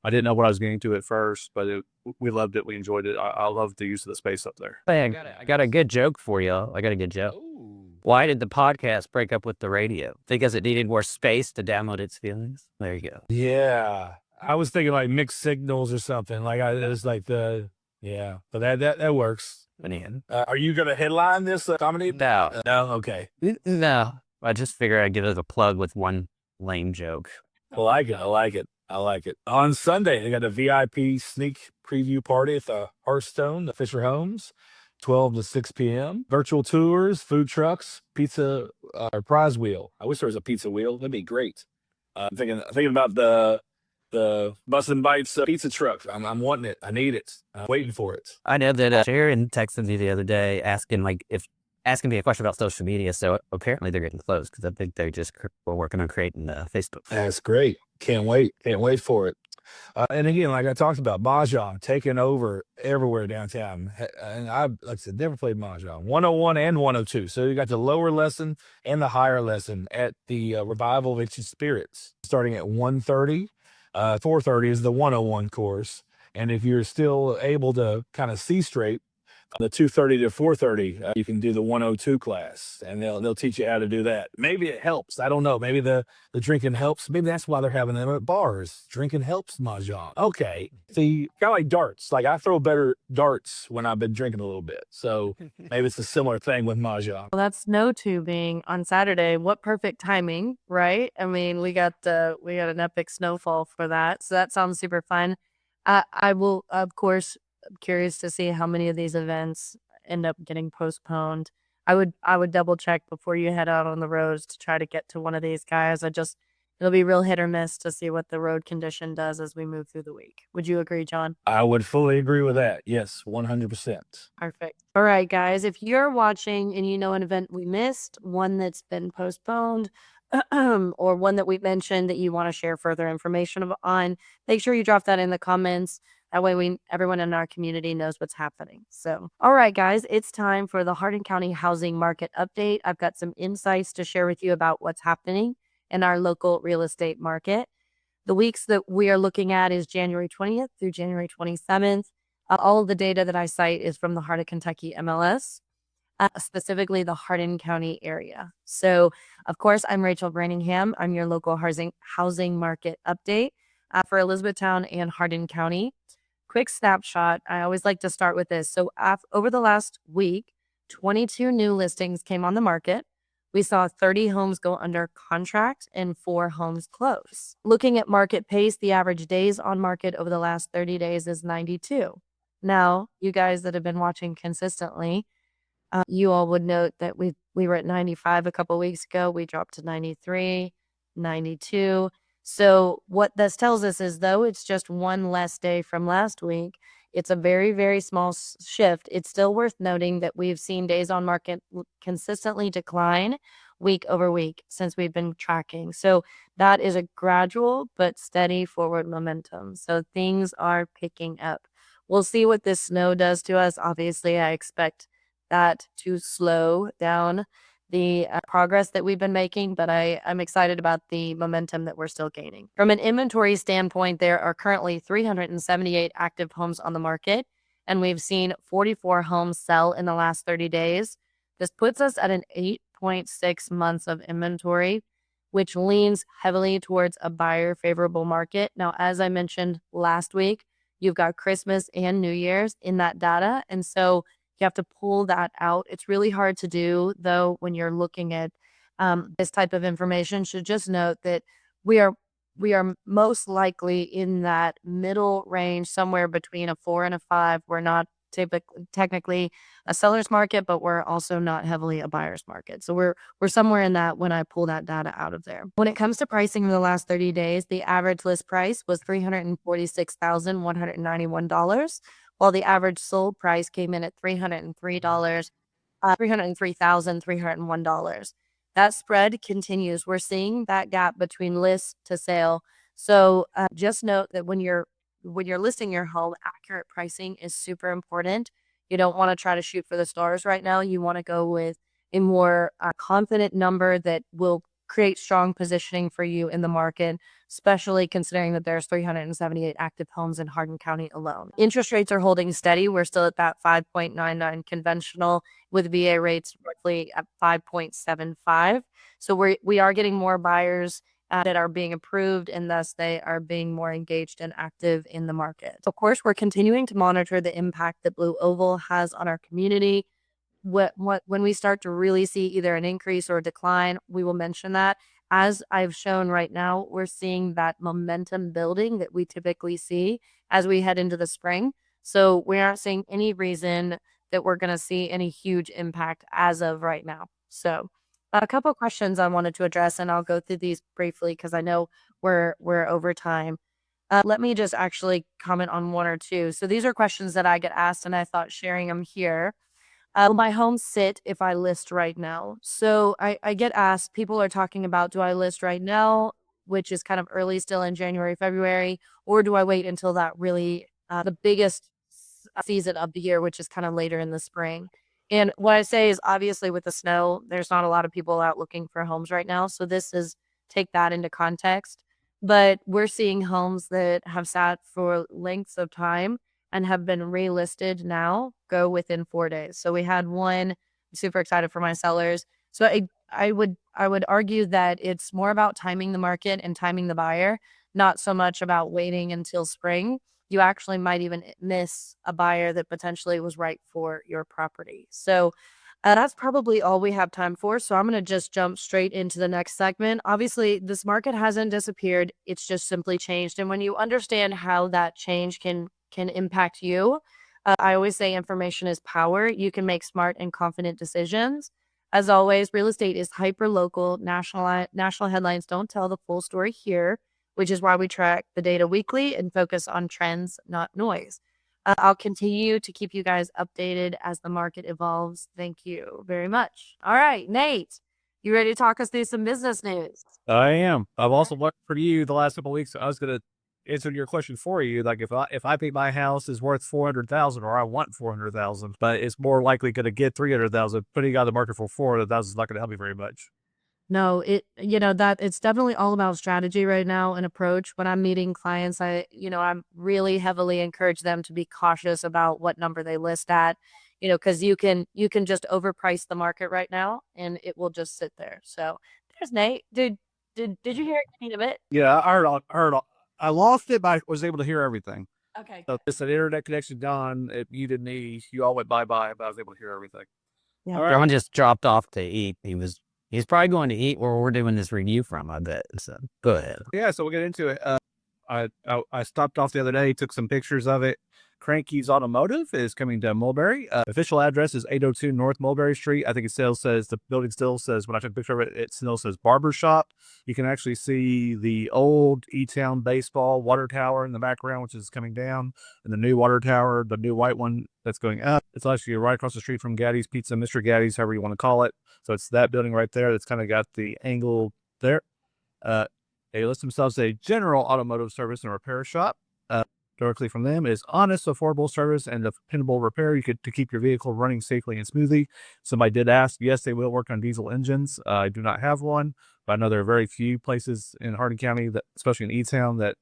I didn't know what I was getting to at first, but we loved it. We enjoyed it. I loved the use of the space up there. Hey, I got a good joke for you. I got a good joke. Why did the podcast break up with the radio? Because it needed more space to download its feelings. There you go. Yeah. I was thinking like mixed signals or something. Like it was like but that works. Man. Are you going to headline this comedy? No. No? Okay. No. I just figured I'd give it a plug with one lame joke. I like it. On Sunday, they got a VIP sneak preview party at the Hearthstone, the Fisher Homes, 12 to 6 p.m. Virtual tours, food trucks, pizza, prize wheel. I wish there was a pizza wheel. That'd be great. I'm thinking about the Bus and Bites pizza truck. I'm wanting it. I need it. I'm waiting for it. I know that Sharon texted me the other day asking me a question about social media. So apparently they're getting close because I think they're just working on creating Facebook. That's great. Can't wait for it. And again, like I talked about, Mahjong taking over everywhere downtown. And I, like I said, never played Mahjong. 101 and 102. So you got the lower lesson and the higher lesson at the Revival of Ancient Spirits, starting at 1:30. 4:30 is the 101 course. And if you're still able to kind of see straight, the 2:30 to 4:30, you can do the 102 class, and they'll teach you how to do that. Maybe it helps. I don't know. Maybe the drinking helps. Maybe that's why they're having them at bars. Drinking helps Mahjong. Okay. See, kind of like darts. Like I throw better darts when I've been drinking a little bit. So maybe it's a similar thing with Mahjong. Well, that's snow tubing on Saturday. What perfect timing, right? I mean, we got an epic snowfall for that. So that sounds super fun. I will, of course, curious to see how many of these events end up getting postponed. I would double check before you head out on the roads to try to get to one of these guys. It'll be real hit or miss to see what the road condition does as we move through the week. Would you agree, John? I would fully agree with that. Yes, 100%. Perfect. All right, guys, if you're watching and you know an event we missed, one that's been postponed, or one that we mentioned that you want to share further information on, make sure you drop that in the comments. That way everyone in our community knows what's happening. So, all right, guys, it's time for the Hardin County Housing Market Update. I've got some insights to share with you about what's happening in our local real estate market. The weeks that we are looking at is January 20th through January 27th. All of the data that I cite is from the Hardin Kentucky MLS, specifically the Hardin County area. So, of course, I'm Rachel Brantingham. I'm your local housing market update for Elizabethtown and Hardin County. Quick snapshot. I always like to start with this. So over the last week, 22 new listings came on the market. We saw 30 homes go under contract and 4 homes close. Looking at market pace, the average days on market over the last 30 days is 92. Now, you guys that have been watching consistently, you all would note that we were at 95 a couple weeks ago. We dropped to 93, 92. So what this tells us is, though it's just one less day from last week, it's a very, very small shift. It's still worth noting that we've seen days on market consistently decline week over week since we've been tracking. So that is a gradual but steady forward momentum. So things are picking up. We'll see what this snow does to us. Obviously, I expect that to slow down the progress that we've been making, but I'm excited about the momentum that we're still gaining. From an inventory standpoint, there are currently 378 active homes on the market, and we've seen 44 homes sell in the last 30 days. This puts us at an 8.6 months of inventory, which leans heavily towards a buyer favorable market. Now, as I mentioned last week, you've got Christmas and New Year's in that data, and so you have to pull that out. It's really hard to do, though, when you're looking at this type of information. Should just note that we are most likely in that middle range, somewhere between a 4 and a 5. We're not technically a seller's market, but we're also not heavily a buyer's market. So we're somewhere in that when I pull that data out of there. When it comes to pricing in the last 30 days, the average list price was $346,191. While the average sold price came in at $303,301. That spread continues. We're seeing that gap between list to sale. So just note that when you're listing your home, accurate pricing is super important. You don't want to try to shoot for the stars right now. You want to go with a more confident number that will create strong positioning for you in the market, especially considering that there's 378 active homes in Hardin County alone. Interest rates are holding steady. We're still at that 5.99 conventional, with VA rates roughly at 5.75. So we are getting more buyers that are being approved, and thus they are being more engaged and active in the market. Of course, we're continuing to monitor the impact that Blue Oval has on our community. When we start to really see either an increase or a decline, we will mention that. As I've shown right now, we're seeing that momentum building that we typically see as we head into the spring. So we aren't seeing any reason that we're going to see any huge impact as of right now. So a couple of questions I wanted to address, and I'll go through these briefly because I know we're over time. Let me just actually comment on one or two. So these are questions that I get asked, and I thought sharing them here. Will my home sit if I list right now? So I get asked, people are talking about, do I list right now, which is kind of early still in January, February, or do I wait until that really the biggest season of the year, which is kind of later in the spring? And what I say is, obviously with the snow, there's not a lot of people out looking for homes right now. So this is, take that into context. But we're seeing homes that have sat for lengths of time and have been relisted now go within 4 days. So we had one. I'm super excited for my sellers. So I would argue that it's more about timing the market and timing the buyer, not so much about waiting until spring. You actually might even miss a buyer that potentially was right for your property. So that's probably all we have time for. So I'm going to just jump straight into the next segment. Obviously, this market hasn't disappeared. It's just simply changed. And when you understand how that change can impact you, I always say information is power. You can make smart and confident decisions. As always, real estate is hyper local. National headlines don't tell the full story here, which is why we track the data weekly and focus on trends, not noise. I'll continue to keep you guys updated as the market evolves. Thank you very much. All right, Nate, you ready to talk us through some business news? I am. I've also learned for you the last couple of weeks. I was going to answer your question for you. Like if I think my house is worth 400,000 or I want 400,000, but it's more likely going to get 300,000, putting it on the market for 400,000 is not going to help me very much. No, that it's definitely all about strategy right now and approach. When I'm meeting clients, I'm really heavily encourage them to be cautious about what number they list at, because you can just overprice the market right now and it will just sit there. So there's Nate. Did you hear any of it? Yeah, I heard all. I lost it, but I was able to hear everything. Okay. So just an internet connection done. It muted me. You all went bye-bye, but I was able to hear everything. Yeah. All right. John just dropped off to eat. He's probably going to eat where we're doing this review from, I bet. So go ahead. Yeah, so we'll get into it. I stopped off the other day, took some pictures of it. Cranky's Automotive is coming to Mulberry. Official address is 802 North Mulberry Street. I think it still says, the building still says, when I took a picture of it, it still says Barber Shop. You can actually see the old E-Town baseball water tower in the background, which is coming down, and the new water tower, the new white one that's going up. It's actually right across the street from Gaddy's Pizza, Mr. Gaddy's, however you want to call it. So it's that building right there that's kind of got the angle there. They list themselves a general automotive service and repair shop. Directly from them is honest, affordable service and dependable repair to keep your vehicle running safely and smoothly. Somebody did ask, yes, they will work on diesel engines. I do not have one, but I know there are very few places in Hardin County, that, especially in E-Town, that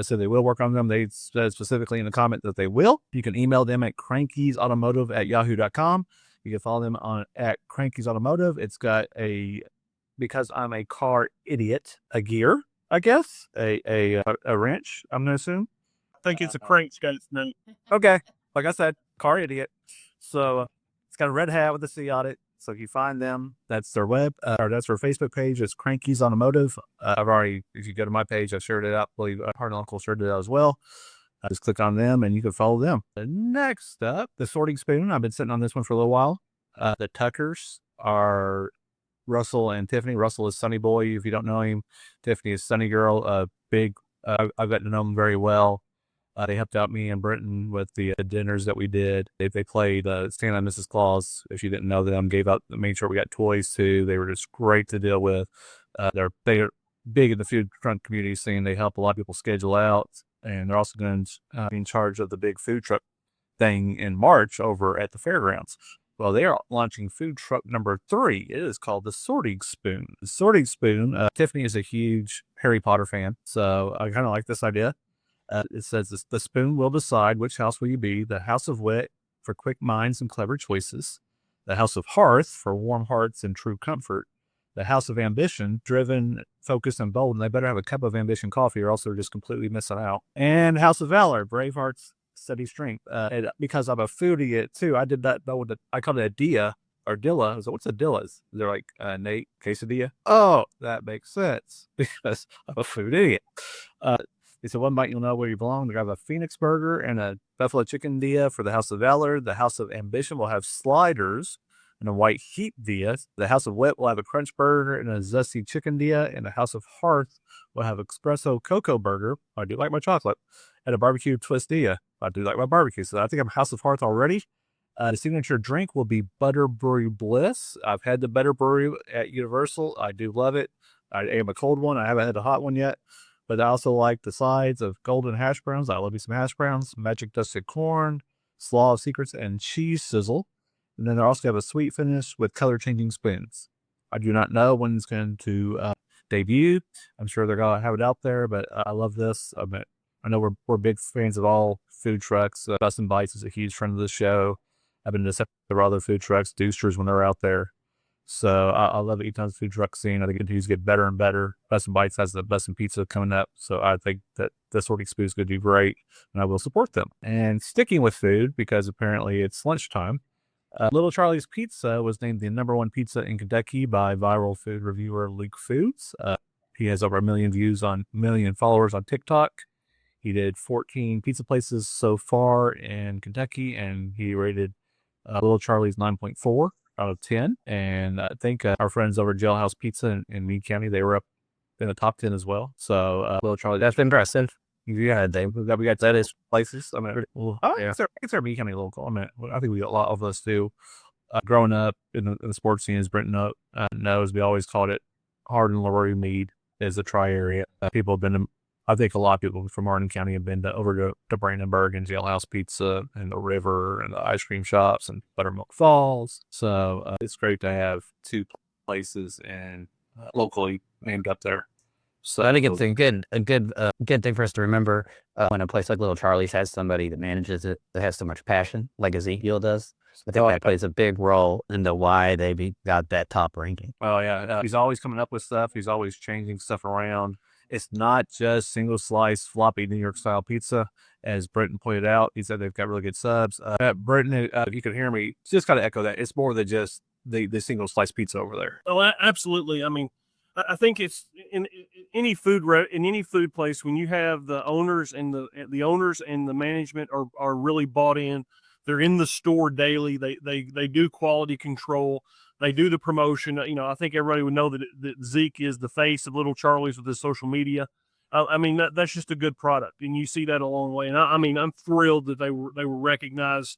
said they will work on them. They said specifically in the comment that they will. You can email them at crankiesautomotive@yahoo.com. You can follow them at Cranky's Automotive. It's got because I'm a car idiot, a gear, I guess, a wrench, I'm going to assume. I think it's a crank's got its name. Okay. Like I said, car idiot. So it's got a red hat with a C on it. So if you find them, that's their that's their Facebook page. It's Cranky's Automotive. If you go to my page, I shared it out. I believe Hardin Uncle shared it out as well. Just click on them and you can follow them. Next up, the sorting spoon. I've been sitting on this one for a little while. The Tuckers are Russell and Tiffany. Russell is Sunny Boy, if you don't know him. Tiffany is Sunny Girl. I've gotten to know them very well. They helped out me and Brenton with the dinners that we did. They played Santa and Mrs. Claus. If you didn't know them, made sure we got toys too. They were just great to deal with. They're big in the food truck community scene. They help a lot of people schedule out, and they're also going to be in charge of the big food truck thing in March over at the fairgrounds. Well, they are launching food truck number 3. It is called the Sorting Spoon. The Sorting Spoon. Tiffany is a huge Harry Potter fan, so I kind of like this idea. It says the spoon will decide which house will you be: the house of wit for quick minds and clever choices, the house of hearth for warm hearts and true comfort, the house of ambition, driven, focused, and bold. And they better have a cup of ambition coffee or else they're just completely missing out. And house of valor, brave hearts, steady strength. And because I'm a foodie too, I did that though. I called it a dia or dilla. So what's a dillas? They're like, Nate, quesadilla. Oh, that makes sense because I'm a food idiot. They said, one bite you'll know where you belong. They have a Phoenix burger and a buffalo chicken dia for the House of Valor. The House of Ambition will have sliders and a white heat dia. The House of Wit will have a crunch burger and a zesty chicken dia. And the House of Hearth will have espresso cocoa burger. I do like my chocolate. And a barbecue twist dia. I do like my barbecue. So I think I'm House of Hearth already. The signature drink will be Butterbrew Bliss. I've had the Butterbrew at Universal. I do love it. I am a cold one. I haven't had a hot one yet. But I also like the sides of golden hash browns. I love me some hash browns, magic dusted corn, slaw of secrets, and cheese sizzle. And then they also have a sweet finish with color changing spoons. I do not know when it's going to debut. I'm sure they're going to have it out there, but I love this. I know we're big fans of all food trucks. Best and Bites is a huge friend of the show. I've been to several other food trucks, Dooster's when they're out there. So I love E-Town's food truck scene. I think it continues to get better and better. Best and Bites has the Best in Pizza coming up. So I think that the Sorting Spoon is going to do great, and I will support them. And sticking with food, because apparently it's lunchtime, Little Charlies Pizza was named the #1 pizza in Kentucky by viral food reviewer Luke Foods. He has over 1 million followers on TikTok. He did 14 pizza places so far in Kentucky, and he rated Little Charlies 9.4 out of 10. And I think our friends over at Jailhouse Pizza in Meade County, they were up in the top 10 as well. So Little Charlie, That's impressive. Yeah, we got that is places. I mean, yeah. it's our Meade County local. I mean, I think we got a lot of us too. Growing up in the sports scene, as Brenton knows, we always called it Hardin, LaRue, Meade as a tri-area. People have been, I think a lot of people from Hardin County have been over to Brandenburg and Jailhouse Pizza and the river and the ice cream shops and Buttermilk Falls. So it's great to have two places in locally named up there. So I think it's a good thing for us to remember when a place like Little Charlie's has somebody that manages it that has so much passion, like Ezekiel does. I think that plays a big role into why they got that top ranking. Oh yeah, he's always coming up with stuff. He's always changing stuff around. It's not just single slice floppy New York style pizza, as Brenton pointed out. He said they've got really good subs. Brenton, if you can hear me, just gotta echo that. It's more than just the single slice pizza over there. Oh, absolutely. I mean, I think it's in any food place when you have the owners and the owners and the management are really bought in. They're in the store daily. They do quality control. They do the promotion. You know, I think everybody would know that Zeke is the face of Little Charlie's with his social media. I mean, that's just a good product, and you see that along the way. And I mean, I'm thrilled that they were recognized,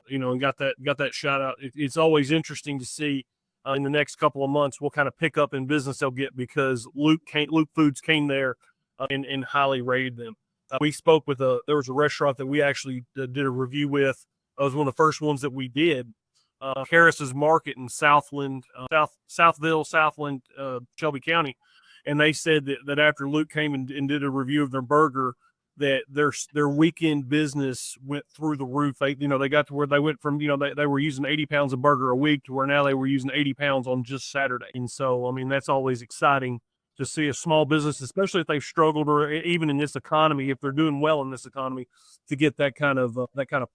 you know, and got that shout out. It's always interesting to see in the next couple of months what kind of pickup in business they'll get, because Luke Foods came there and highly rated them. We spoke with there was a restaurant that we actually did a review with. It was one of the first ones that we did. Harris's Market in Southland, Shelby County. And they said that after Luke came and did a review of their burger, that their weekend business went through the roof. They got to where they went from, they were using 80 pounds of burger a week to where now they were using 80 pounds on just Saturday. And so, I mean, that's always exciting to see a small business, especially if they've struggled, or even in this economy, if they're doing well in this economy, to get that kind of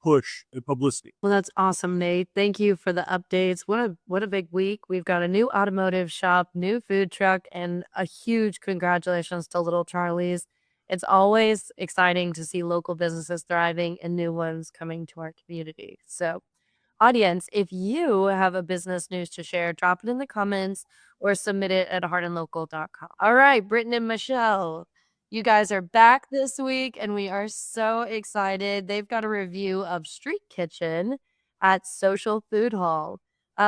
push and publicity. Well, that's awesome, Nate. Thank you for the updates. What a big week. We've got a new automotive shop, new food truck, and a huge congratulations to Little Charlie's. It's always exciting to see local businesses thriving and new ones coming to our community. So, audience, if you have a business news to share, drop it in the comments or submit it at hardinlocal.com. All right, Britton and Michelle, you guys are back this week, and we are so excited. They've got a review of StrEAT Kitchen at Social Food Hall.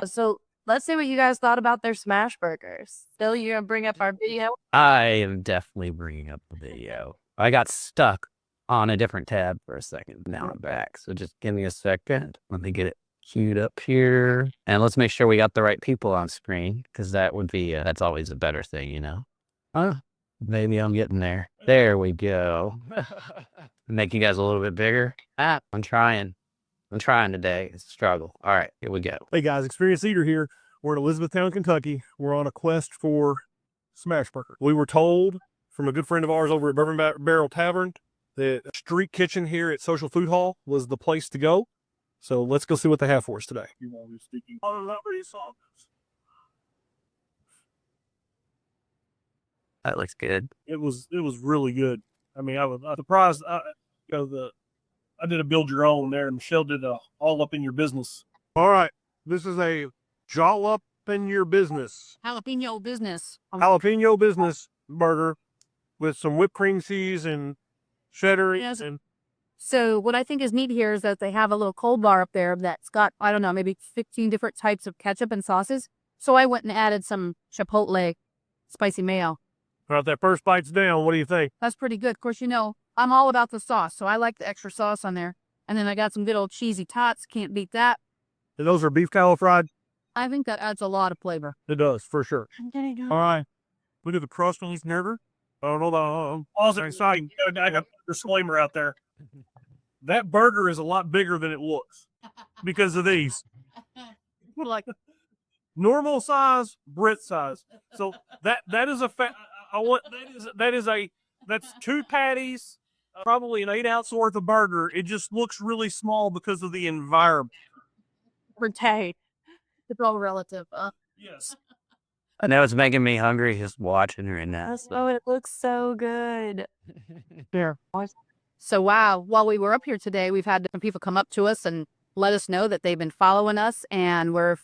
So let's see what you guys thought about their smash burgers. Bill, you're going to bring up our video? I am definitely bringing up the video. I got stuck on a different tab for a second. Now I'm back. So just give me a second. Let me get it queued up here. And let's make sure we got the right people on screen, because that would be, that's always a better thing, you know? Maybe I'm getting there. There we go. Make you guys a little bit bigger. I'm trying today. It's a struggle. All right, here we go. Hey guys, Experienced Eater here. We're in Elizabethtown, Kentucky. We're on a quest for smash burger. We were told from a good friend of ours over at Bourbon Barrel Tavern that StrEAT Kitchen here at Social Food Hall was the place to go. So let's go see what they have for us today. That looks good. It was really good. I mean, I was surprised. I did a build your own there, and Michelle did a all up in your business. All right, this is a jaw up in your business. Jalapeno business. Jalapeno business burger with some whipped cream cheese and cheddar. Yes. And So what I think is neat here is that they have a little cold bar up there that's got, I don't know, maybe 15 different types of ketchup and sauces. So I went and added some Chipotle spicy mayo. all right, that first bite's down. What do you think? That's pretty good. Of course, I'm all about the sauce, so I like the extra sauce on there. And then I got some good old cheesy tots. Can't beat that. And those are beef tallow fried? I think that adds a lot of flavor. It does, for sure. All right. Look at the crust on this burger. Oh, no, no. Also, exciting. I got a disclaimer out there. That burger is a lot bigger than it looks because of these. Like Normal size, Brit size. So that is a that's 2 patties, probably an 8-ounce worth of burger. It just looks really small because of the environment. retain. It's all relative. Yes. I know it's making me hungry just watching her in that. Oh, it looks so good. There. So wow, while we were up here today, we've had different people come up to us and let us know that they've been following us, and we're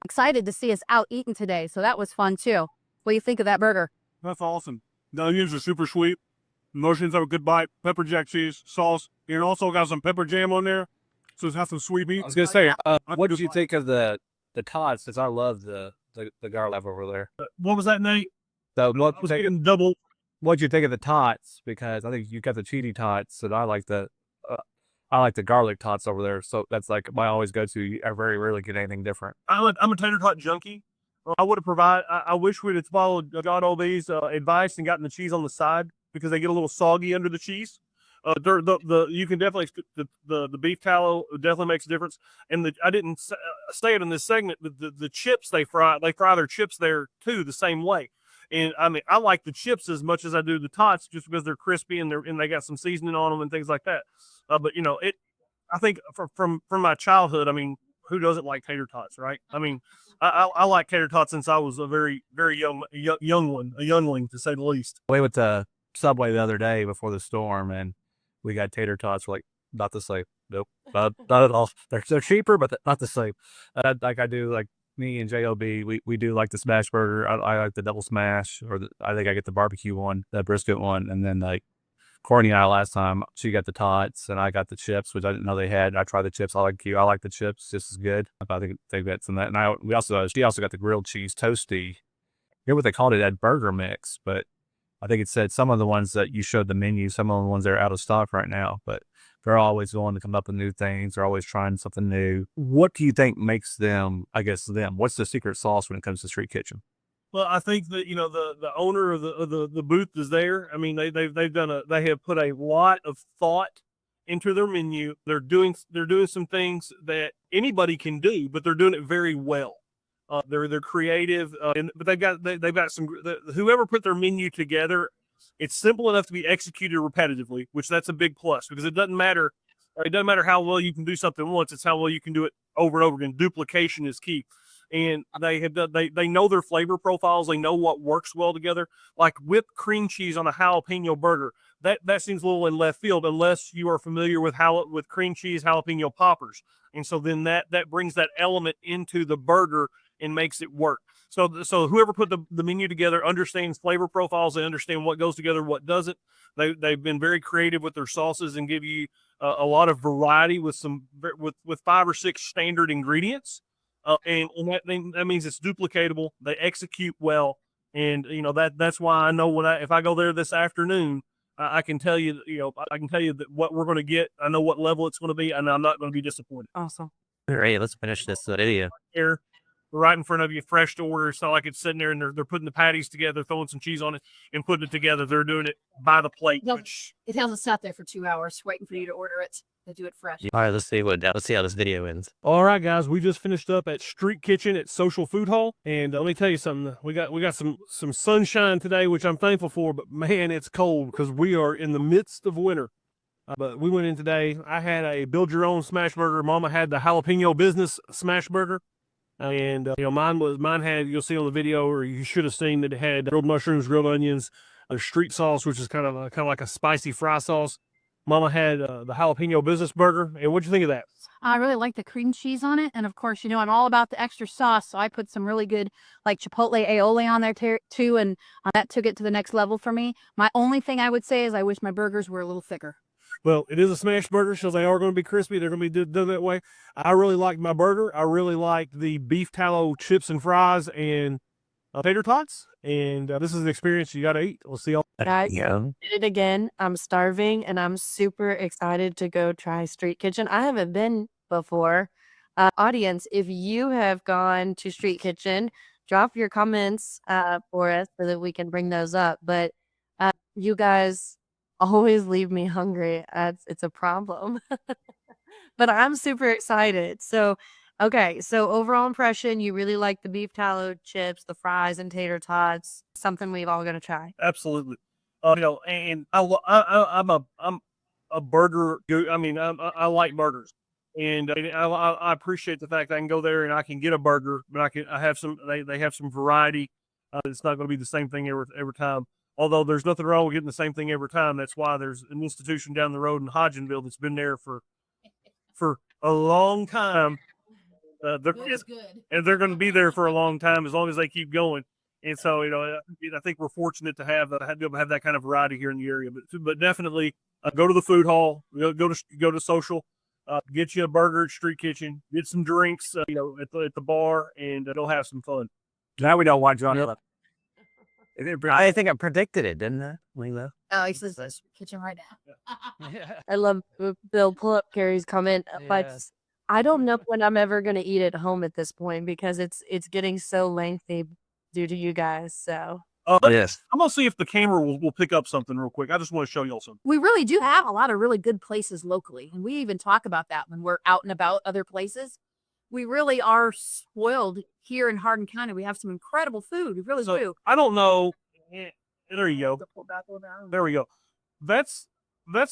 excited to see us out eating today. So that was fun too. What do you think of that burger? That's awesome. The onions are super sweet. The mushrooms have a good bite. Pepper jack cheese, sauce. You also got some pepper jam on there. So it's has some sweet meat. I was gonna say, what did you think of the tots? Since I love the garlic over there. What was that, Nate? So I was getting double. what'd you think of the tots? Because I think you got the cheesy tots, and I like the garlic tots over there. So that's like my always go to. I very rarely get anything different. I'm a tater tot junkie. I would have provided. I wish we'd have followed Jon O'Brien's advice and gotten the cheese on the side because they get a little soggy under the cheese. You can definitely the beef tallow definitely makes a difference. And I didn't say it in this segment, but the chips they fry their chips there too the same way. And I mean, I like the chips as much as I do the tots just because they're crispy and they got some seasoning on them and things like that. But I think from my childhood, I mean, who doesn't like tater tots, right? I mean, I like tater tots since I was a very, very youngling to say the least. We went to Subway the other day before the storm, and we got tater tots. We're like, not the same. Nope, not at all. They're cheaper, but not the same. Like I do, like me and Job, we do like the smash burger. I like the double smash, or I think I get the barbecue one, the brisket one, and then like Courtney and I last time, she got the tots and I got the chips, which I didn't know they had. I tried the chips. I like the chips just as good. I think they got some of that. And she also got the grilled cheese toasty. I forget what they called it, that burger mix, but I think it said some of the ones that you showed the menu, some of the ones that are out of stock right now, but they're always willing to come up with new things. They're always trying something new. What do you think makes them, them? What's the secret sauce when it comes to StrEAT Kitchen? Well, I think that the owner of the booth is there. I mean, they have put a lot of thought into their menu. They're doing some things that anybody can do, but they're doing it very well. They're creative, but they've got some. Whoever put their menu together, it's simple enough to be executed repetitively, which that's a big plus because it doesn't matter how well you can do something once; it's how well you can do it over and over again. Duplication is key. And they know their flavor profiles. They know what works well together. Like whipped cream cheese on a jalapeno burger. That seems a little in left field unless you are familiar with cream cheese jalapeno poppers. And so then that brings that element into the burger and makes it work. So whoever put the menu together understands flavor profiles. They understand what goes together, what doesn't. They've been very creative with their sauces and give you a lot of variety with 5 or 6 standard ingredients. And that means it's duplicatable. They execute well, and that's why I know if I go there this afternoon, I can tell you that what we're going to get. I know what level it's going to be, and I'm not going to be disappointed. Awesome. All right, let's finish this video. Here, right in front of you, fresh to order. It's not like it's sitting there and they're putting the patties together, throwing some cheese on it, and putting it together. They're doing it by the plate. It hasn't sat there for 2 hours waiting for you to order it. They do it fresh. All right, let's see how this video ends. All right, guys, we just finished up at StrEAT Kitchen at Social Food Hall, and let me tell you something. We got some sunshine today, which I'm thankful for, but man, it's cold because we are in the midst of winter. But we went in today. I had a build your own smash burger. Mama had the jalapeno business smash burger, and mine had, you'll see on the video, or you should have seen that it had grilled mushrooms, grilled onions, a StrEAT sauce, which is kind of like a spicy fry sauce. Mama had the jalapeno business burger. And what'd you think of that? I really like the cream cheese on it. And of course, I'm all about the extra sauce. So I put some really good like chipotle aioli on there too. And that took it to the next level for me. My only thing I would say is I wish my burgers were a little thicker. Well, it is a smash burger, so they are going to be crispy. They're going to be done that way. I really liked my burger. I really liked the beef tallow chips and fries and tater tots. And this is an experience you got to eat. We'll see y'all. Guys, did it again. I'm starving and I'm super excited to go try StrEAT Kitchen. I haven't been before. Audience, if you have gone to StrEAT Kitchen, drop your comments for us so that we can bring those up. But you guys always leave me hungry. It's a problem. But I'm super excited. So okay, so overall impression, you really like the beef tallow chips, the fries, and tater tots. Something we've all got to try. Absolutely. And I'm a burger. I mean, I like burgers, and I appreciate the fact I can go there and I can get a burger, but I have some. They have some variety. It's not going to be the same thing every time. Although there's nothing wrong with getting the same thing every time. That's why there's an institution down the road in Hodgenville that's been there for a long time. And they're going to be there for a long time as long as they keep going. And so, I think we're fortunate to have that kind of variety here in the area. But definitely go to the food hall, go to social, get you a burger at StrEAT Kitchen, get some drinks, at the bar, and go have some fun. Now we know why Jon. Yep. I think I predicted it, didn't I, Lilo? Oh, he says StrEAT Kitchen right now. I love Bill. Pull up Carrie's comment. Yes. I don't know when I'm ever gonna eat at home at this point because it's getting so lengthy due to you guys. So Yes. I'm gonna see if the camera will pick up something real quick. I just want to show y'all something. We really do have a lot of really good places locally. And we even talk about that when we're out and about other places. We really are spoiled here in Hardin County. We have some incredible food. We really So do. I don't know. There you go. There we go. That's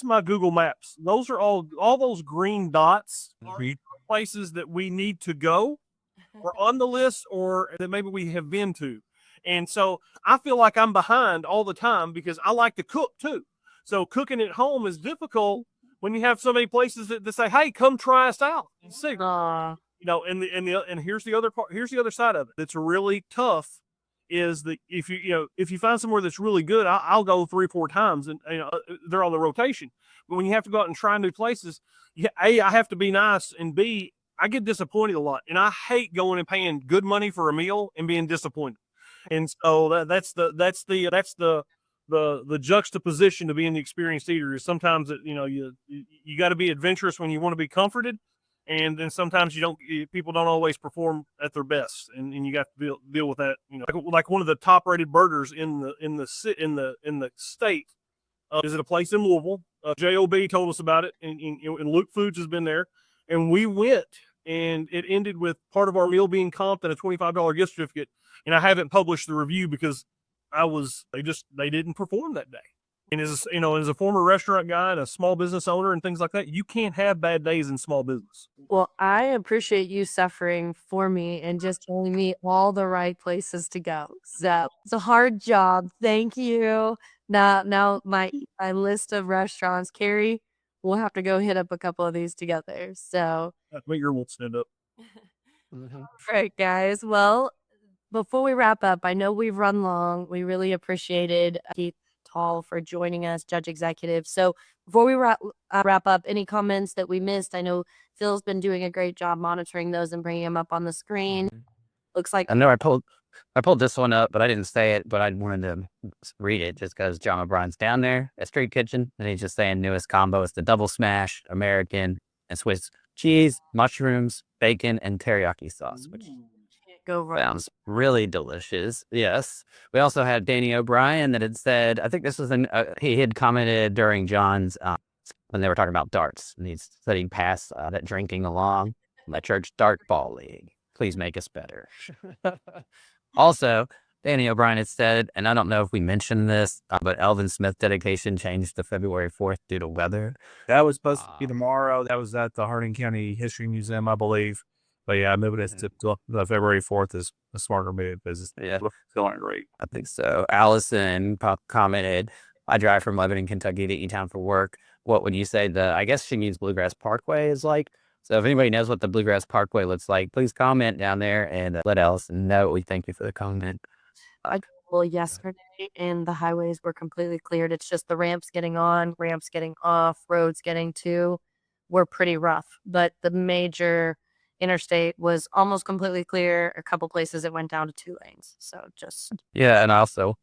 my Google Maps. Those are all those green dots are places that we need to go or on the list or that maybe we have been to. And so I feel like I'm behind all the time because I like to cook too. So cooking at home is difficult when you have so many places that say, "Hey, come try us out and see." aw. And here's the other part. Here's the other side of it. That's really tough. Is that if you find somewhere that's really good, I'll go 3 or 4 times, and they're on the rotation. But when you have to go out and try new places, I have to be nice, and B, I get disappointed a lot, and I hate going and paying good money for a meal and being disappointed. And so that's the juxtaposition to being the experienced eater is sometimes that you got to be adventurous when you want to be comforted, and then sometimes people don't always perform at their best, and you got to deal with that. Like one of the top rated burgers in the state is at a place in Louisville. Job told us about it, and Luke Foods has been there, and we went, and it ended with part of our meal being comped and a $25 gift certificate. And I haven't published the review because they didn't perform that day. And as a former restaurant guy and a small business owner and things like that, you can't have bad days in small business. Well, I appreciate you suffering for me and just telling me all the right places to go. So it's a hard job. Thank you. Now my list of restaurants, Carrie, we'll have to go hit up a couple of these together. So Make your won't stand up. right, guys. Well, before we wrap up, I know we've run long. We really appreciated Keith Taul for joining us, Judge Executive. So before we wrap up, any comments that we missed? I know Phil's been doing a great job monitoring those and bringing them up on the screen. Looks like I know I pulled this one up, but I didn't say it, but I wanted to read it just because Jon O'Brien's down there at StrEAT Kitchen, and he's just saying newest combo is the double smash, American and Swiss cheese, mushrooms, bacon, and teriyaki sauce, which can't go wrong. sounds really delicious. Yes. We also had Danny O'Brien that had said, I think this was he had commented during John's, when they were talking about darts, and he said he'd pass that drinking along my church dart ball league. Please make us better. Also, Danny O'Brien had said, and I don't know if we mentioned this, but Elvin Smith dedication changed to February 4th due to weather. That was supposed to be tomorrow. That was at the Hardin County History Museum, I believe. But yeah, moving it to February 4th is a smarter move because it's still aren't great. I think so. Allison commented, I drive from Lebanon, Kentucky to E-Town for work. What would you say I guess she means Bluegrass Parkway is like? So if anybody knows what the Bluegrass Parkway looks like, please comment down there and let Allison know. We thank you for the comment. Well, yesterday, and the highways were completely cleared. It's just the ramps getting on, ramps getting off, roads getting to were pretty rough. But the major interstate was almost completely clear. A couple places it went down to 2 lanes. So just Yeah, and also,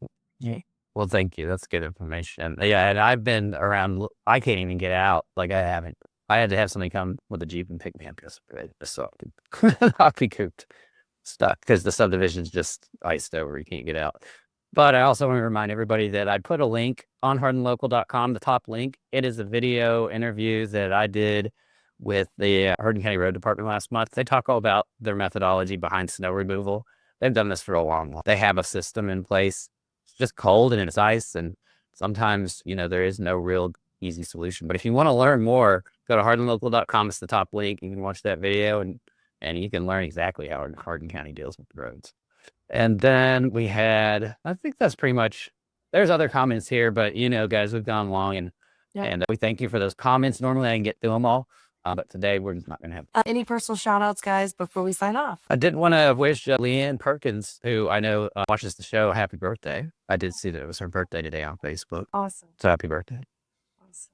well, thank you. That's good information. Yeah, and I've been around. I can't even get out. Like I haven't. I had to have somebody come with a Jeep and pick me up because I'll be cooped, stuck because the subdivision's just iced over. You can't get out. But I also want to remind everybody that I put a link on hardinlocal.com, the top link. It is a video interview that I did with the Hardin County Road Department last month. They talk all about their methodology behind snow removal. They've done this for a long while. They have a system in place. It's just cold and it's ice, and sometimes, there is no real easy solution. But if you want to learn more, go to hardinlocal.com. It's the top link. You can watch that video and you can learn exactly how Hardin County deals with the roads. And then we had, I think that's pretty much, there's other comments here, but guys, we've gone long and we thank you for those comments. Normally I can get through them all, but today we're just not going to have. any personal shout outs, guys, before we sign off? I did want to wish Leanne Perkins, who I know watches the show, happy birthday. I did see that it was her birthday today on Facebook. Awesome. So happy birthday.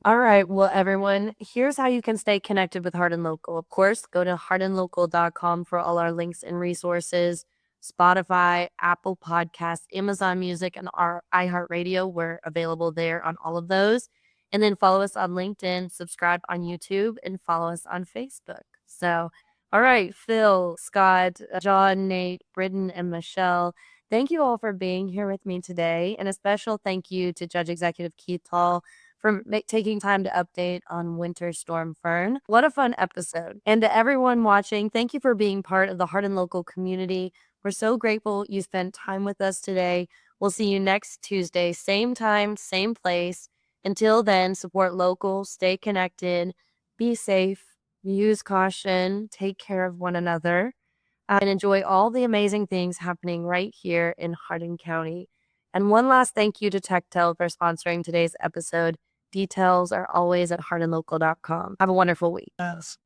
All right. Well, everyone, here's how you can stay connected with Hardin Local. Of course, go to hardinlocal.com for all our links and resources. Spotify, Apple Podcasts, Amazon Music, and our iHeartRadio. We're available there on all of those. And then follow us on LinkedIn, subscribe on YouTube, and follow us on Facebook. So, all right, Phil, Scott, John, Nate, Britton, and Michelle, thank you all for being here with me today. And a special thank you to Judge Executive Keith Taul for taking time to update on Winter Storm Fern. What a fun episode. And to everyone watching, thank you for being part of the Hardin local community. We're so grateful you spent time with us today. We'll see you next Tuesday, same time, same place. Until then, support local, stay connected, be safe, use caution, take care of one another, and enjoy all the amazing things happening right here in Hardin County. And one last thank you to TechTel for sponsoring today's episode. Details are always at hardinlocal.com. Have a wonderful week. Yes.